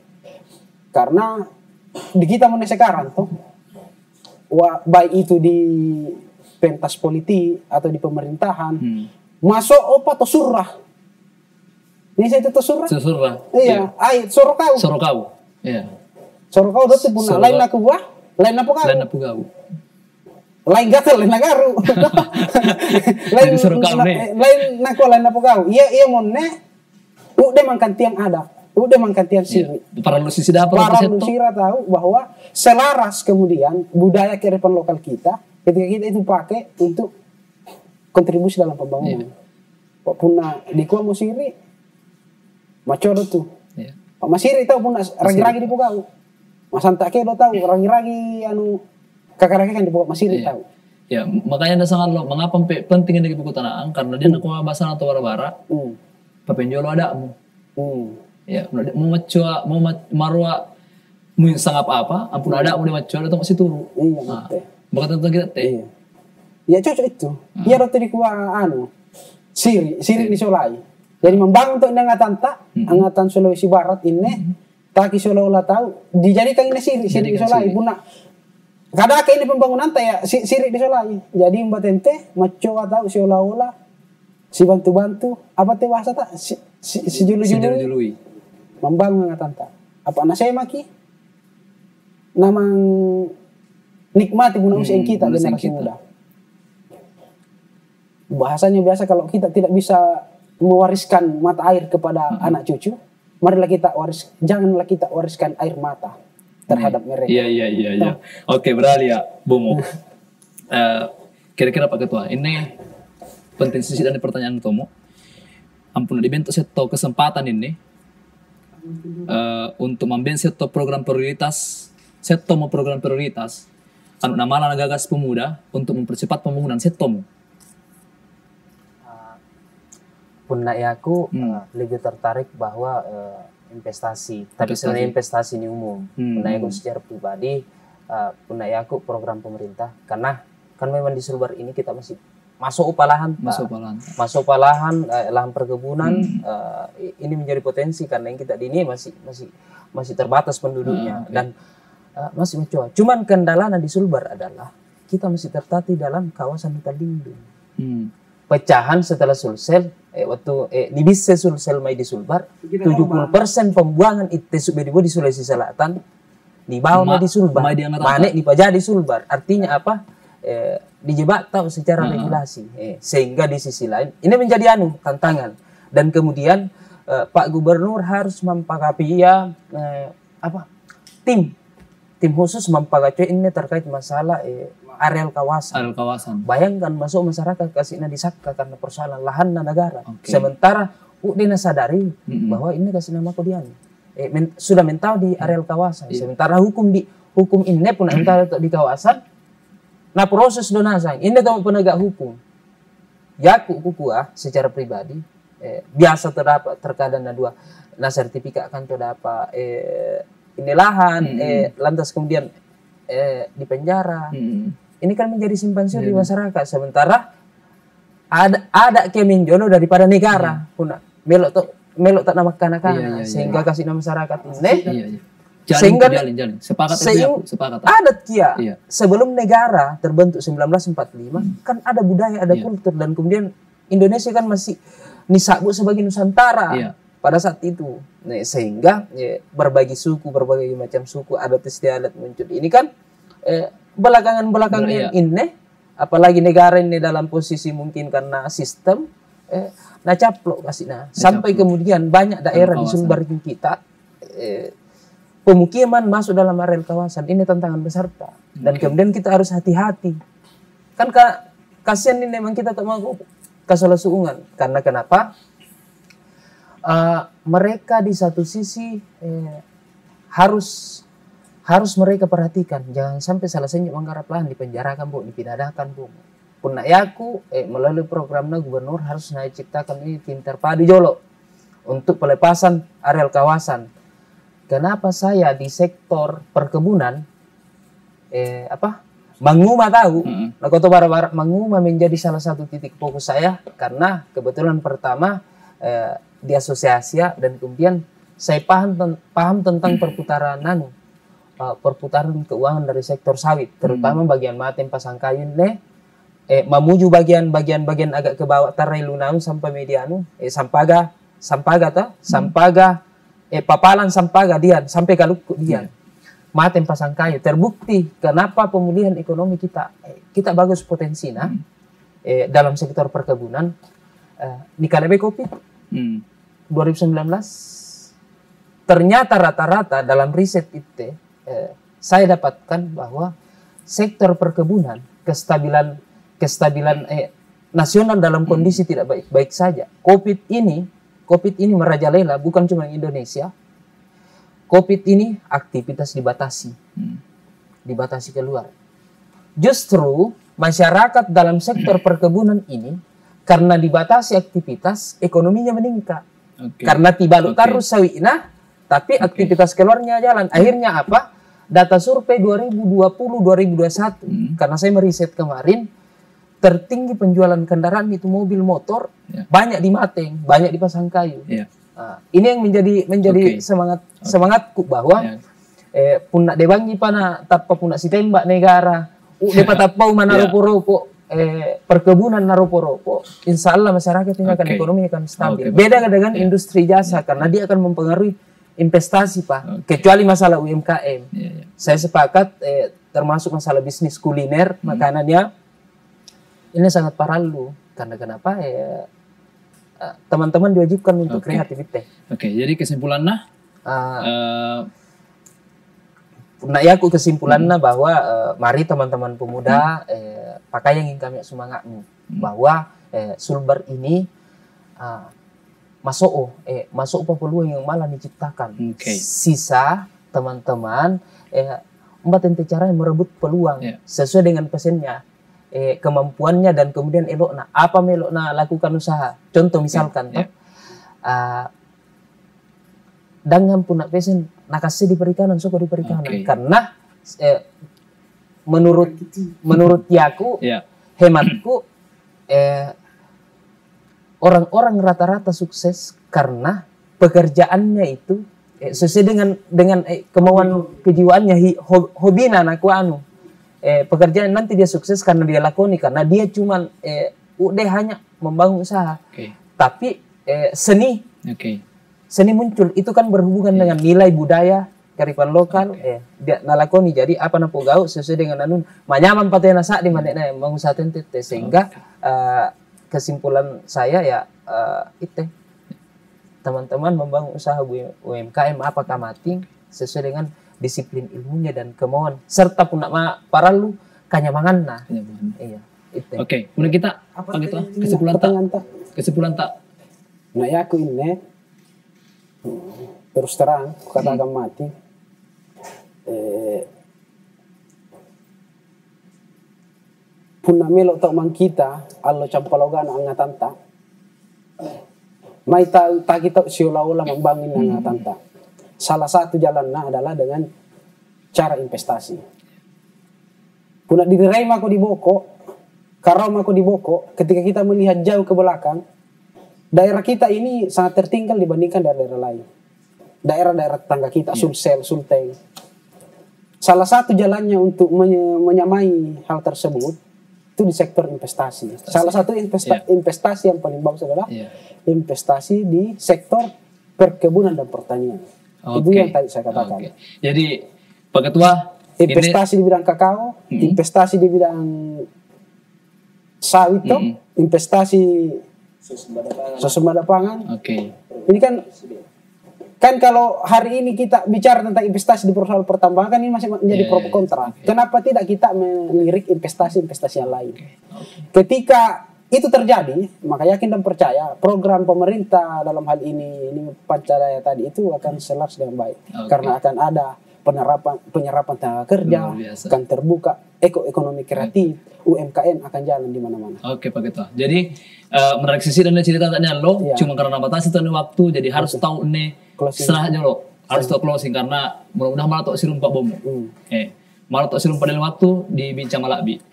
Karena di kita mulai sekarang tuh, baik itu di pentas politik atau di pemerintahan, masuk opa atau surah. Ini saya itu surah. Surah. Iya, ai sorokau. Sorokau. Iya. Sorokau itu pun lain aku gua, lain apa kau? Lain apa kau? Lain gatal, lain nagaru. Lain aku lain apa kau? Iya monne. Udah mangkan tiang ada. Udah mangkan tiang siri. Para lusisida para lusira tahu bahwa selaras kemudian budaya kearifan lokal kita ketika kita itu pakai untuk kontribusi dalam pembangunan. Pak Puna di kuah musiri macodo tuh. Pak Masiri tahu Puna ragi-ragi di Pukau. Mas Antake do tahu ragi-ragi anu kakak-kakak kan di Pukau Masiri tahu. Ya, makanya ada sangat lo mengapa pentingnya di buku Tanah karena dia nak bahasa atau bara-bara. Papenjolo ada mu. Ya, mau macua, mau marua, mau sangat apa, ampun ada mau macua itu masih turu. Iya, bukan tentang kita teh. Iya, cocok itu. Iya, roti di kuah anu, siri di Solai. Jadi membangun untuk angatan Sulawesi Barat ini, taki Solola tahu, dijadikan ini siri di Solai. Buna, kadang ini pembangunan ya siri di Solai. Jadi mbak tente, macua tahu Solola, si bantu-bantu, apa teh bahasa tak? Si julu-jului. Membangun angatan tak. Apa anak saya maki? Namang nikmati guna usia kita generasi muda. Bahasanya biasa kalau kita tidak bisa mewariskan mata air kepada anak cucu, marilah kita janganlah kita wariskan air mata terhadap mereka. Iya. Oke, beralih ya, Bomo. Kira-kira Pak Ketua, ini penting sisi dari pertanyaan Tomo. Ampun dibentuk satu kesempatan ini untuk membentuk satu program prioritas, anu nama gagas pemuda untuk mempercepat pembangunan setomo. Pun aku lebih tertarik bahwa investasi, tapi sebenarnya investasi ini umum. Pun aku secara pribadi, pun aku program pemerintah karena kan memang di Sulbar ini kita masih masuk upalahan lahan perkebunan ini menjadi potensi karena yang kita di ini masih terbatas penduduknya dan masih mencoba. Cuman kendalanya di Sulbar adalah kita masih tertati dalam kawasan hutan lindung. Pecahan setelah Sulsel di bisa Sulsel mai di Sulbar 70% pembuangan ITSUBDIBO di Sulawesi Selatan di bawah di Sulbar. Manek di Paja di Sulbar. Artinya apa? Dijebak tahu secara regulasi sehingga di sisi lain ini menjadi tantangan dan kemudian Pak Gubernur harus mempakapi tim khusus mempakapi ini terkait masalah areal kawasan. Bayangkan masuk masyarakat kasihna disaka karena persoalan lahan negara. Sementara Udina sadari bahwa ini kasih nama kodian sudah mental di areal kawasan. Sementara hukum ini pun entar di kawasan. Nah proses donasi ini tahu penegak hukum. Ya kuku secara pribadi biasa terkadang sertifikat kan terdapat ini lahan lantas kemudian di penjara. Ini kan menjadi simpan siur di masyarakat. Sementara ada kemenjono daripada negara pun melok tak nama kanak-kanak sehingga kasih nama masyarakat ini. Sehingga sepakat adat kia sebelum negara terbentuk 1945 kan ada budaya, ada kultur dan kemudian Indonesia kan masih disebut sebagai Nusantara pada saat itu. Nah, sehingga berbagai macam suku adat istiadat muncul. Ini kan belakangan ini apalagi negara ini dalam posisi mungkin karena sistem caplok kasih sampai kemudian banyak daerah di Sulbar kita pemukiman masuk dalam areal kawasan. Ini tantangan besar Pak. Dan kemudian kita harus hati-hati. Kan kasihan ini memang kita tak mau keselasuungan. Karena kenapa? Mereka di satu sisi harus mereka perhatikan. Jangan sampai salah senyum menggarap lahan dipenjarakan Bu, dipidanakan Bu. Pun aku melalui programnya Gubernur harus ciptakan ini tim terpadu jolo untuk pelepasan areal kawasan. kenapa saya di sektor perkebunan Manguma tahu, nah Kota Barat Manguma menjadi salah satu titik fokus saya karena kebetulan pertama di asosiasi dan kemudian saya paham tentang perputaran keuangan dari sektor sawit, terutama bagian Maten Pasangkayu menuju bagian agak ke bawah Tarai Lunaung sampai Medianu, Sampaga Papalan Sampaga Dian sampai Galukku Dian. Maten Pasangkayu terbukti kenapa pemulihan ekonomi kita bagus potensinya dalam sektor perkebunan. Di KLB Covid 2019 ternyata rata-rata dalam riset itu saya dapatkan bahwa sektor perkebunan kestabilan nasional dalam kondisi tidak baik-baik saja. Covid ini merajalela bukan cuma di Indonesia. Covid ini aktivitas dibatasi keluar. Justru masyarakat dalam sektor perkebunan ini karena dibatasi aktivitas ekonominya meningkat. Karena tiba tarus sawitna, tapi aktivitas keluarnya jalan. Akhirnya apa? Data survei 2020-2021 karena saya meriset kemarin tertinggi penjualan kendaraan itu mobil motor banyak di Mateng, banyak di Pasangkayu. Nah, ini yang menjadi semangatku bahwa punak debangi pana tappa punak si tembak negara depa tapau mana ropo-ropo perkebunan naropo-ropo, insya Allah masyarakat ini akan ekonomi akan stabil. Beda dengan industri jasa karena dia akan mempengaruhi investasi Pak, kecuali masalah UMKM. Saya sepakat termasuk masalah bisnis kuliner makanannya ini sangat paralel karena kenapa teman-teman diwajibkan untuk kreativitas. Jadi kesimpulannya kesimpulannya bahwa mari teman-teman pemuda pakai yang ingin kami semangatmu bahwa Sulbar ini masuk peluang yang malah diciptakan. Sisa teman-teman empat cara yang merebut peluang sesuai dengan pesannya. Kemampuannya dan kemudian elokna apa melokna lakukan usaha. Contoh misalkan dengan punak pesen nakasih di perikanan soko di perikanan karena menurut yaku hematku orang-orang rata-rata sukses karena pekerjaannya itu sesuai dengan kemauan kejiwaannya hobina aku pekerjaan nanti dia sukses karena dia lakoni karena dia cuman udah hanya membangun usaha tapi seni muncul itu kan berhubungan dengan nilai budaya kearifan lokal dia nalakoni jadi apa napo gau sesuai dengan manyaman patena saat di mana mengusaha tentete sehingga kesimpulan saya itu teman-teman membangun usaha UMKM apakah mati sesuai dengan disiplin ilmunya dan kemauan serta pun paralu kanyamanganna. Itu. Kemudian kita kesimpulan tak. Nah ya aku ini terus terang katakan mati. Punna melo tok mang kita allo campalogan angatan ta. Mai ta kita siola-ola membangun angatan ta. Salah satu jalannya adalah dengan cara investasi. Puna dirai mako di Boko, karau mako di Boko, ketika kita melihat jauh ke belakang, daerah kita ini sangat tertinggal dibandingkan daerah-daerah lain. Daerah-daerah tetangga kita, Sulsel, Sulteng. Salah satu jalannya untuk menyamai hal tersebut, itu di sektor investasi. Salah satu investasi yang paling bagus adalah investasi di sektor perkebunan dan pertanian. Itu yang tadi saya katakan. Jadi Pak Ketua, investasi di bidang kakao, investasi di bidang sawit, investasi sesumber pangan. Ini kan kalau hari ini kita bicara tentang investasi di perusahaan pertambangan kan ini masih menjadi pro kontra. Kenapa tidak kita melirik investasi yang lain? Ketika itu terjadi, maka yakin dan percaya program pemerintah dalam hal ini Pancadaya tadi itu akan selaras dengan baik. Karena akan ada penyerapan tenaga kerja, akan terbuka ekonomi kreatif, UMKM akan jalan di mana-mana. Pak Ketua. Jadi menarik sisi dan cerita tanya lo, cuma karena batasi waktu, jadi harus tahu nih setelah aja lo harus tok closing karena mudah-mudahan malah tok silum pak bomo. Malah tok silum pada waktu di bincang malabi.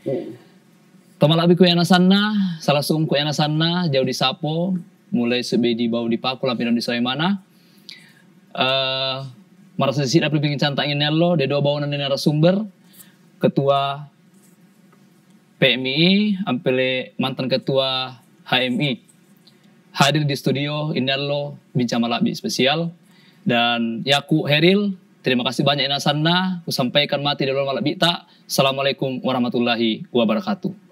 Tomalabi ku yana sana, salah sum ku yana sana, jauh di sapo, mulai sebedi bau di paku lampiran di saya mana. Marasa sisi dapat pingin cantangin nello, de dua baunan di narasumber, ketua PMI, ampele mantan ketua HMI. Hadir di studio Inello bincang malabi spesial. Dan Yaku Heril, terima kasih banyak Inasana. Ku sampaikan mati dari malabi tak. Assalamualaikum warahmatullahi wabarakatuh.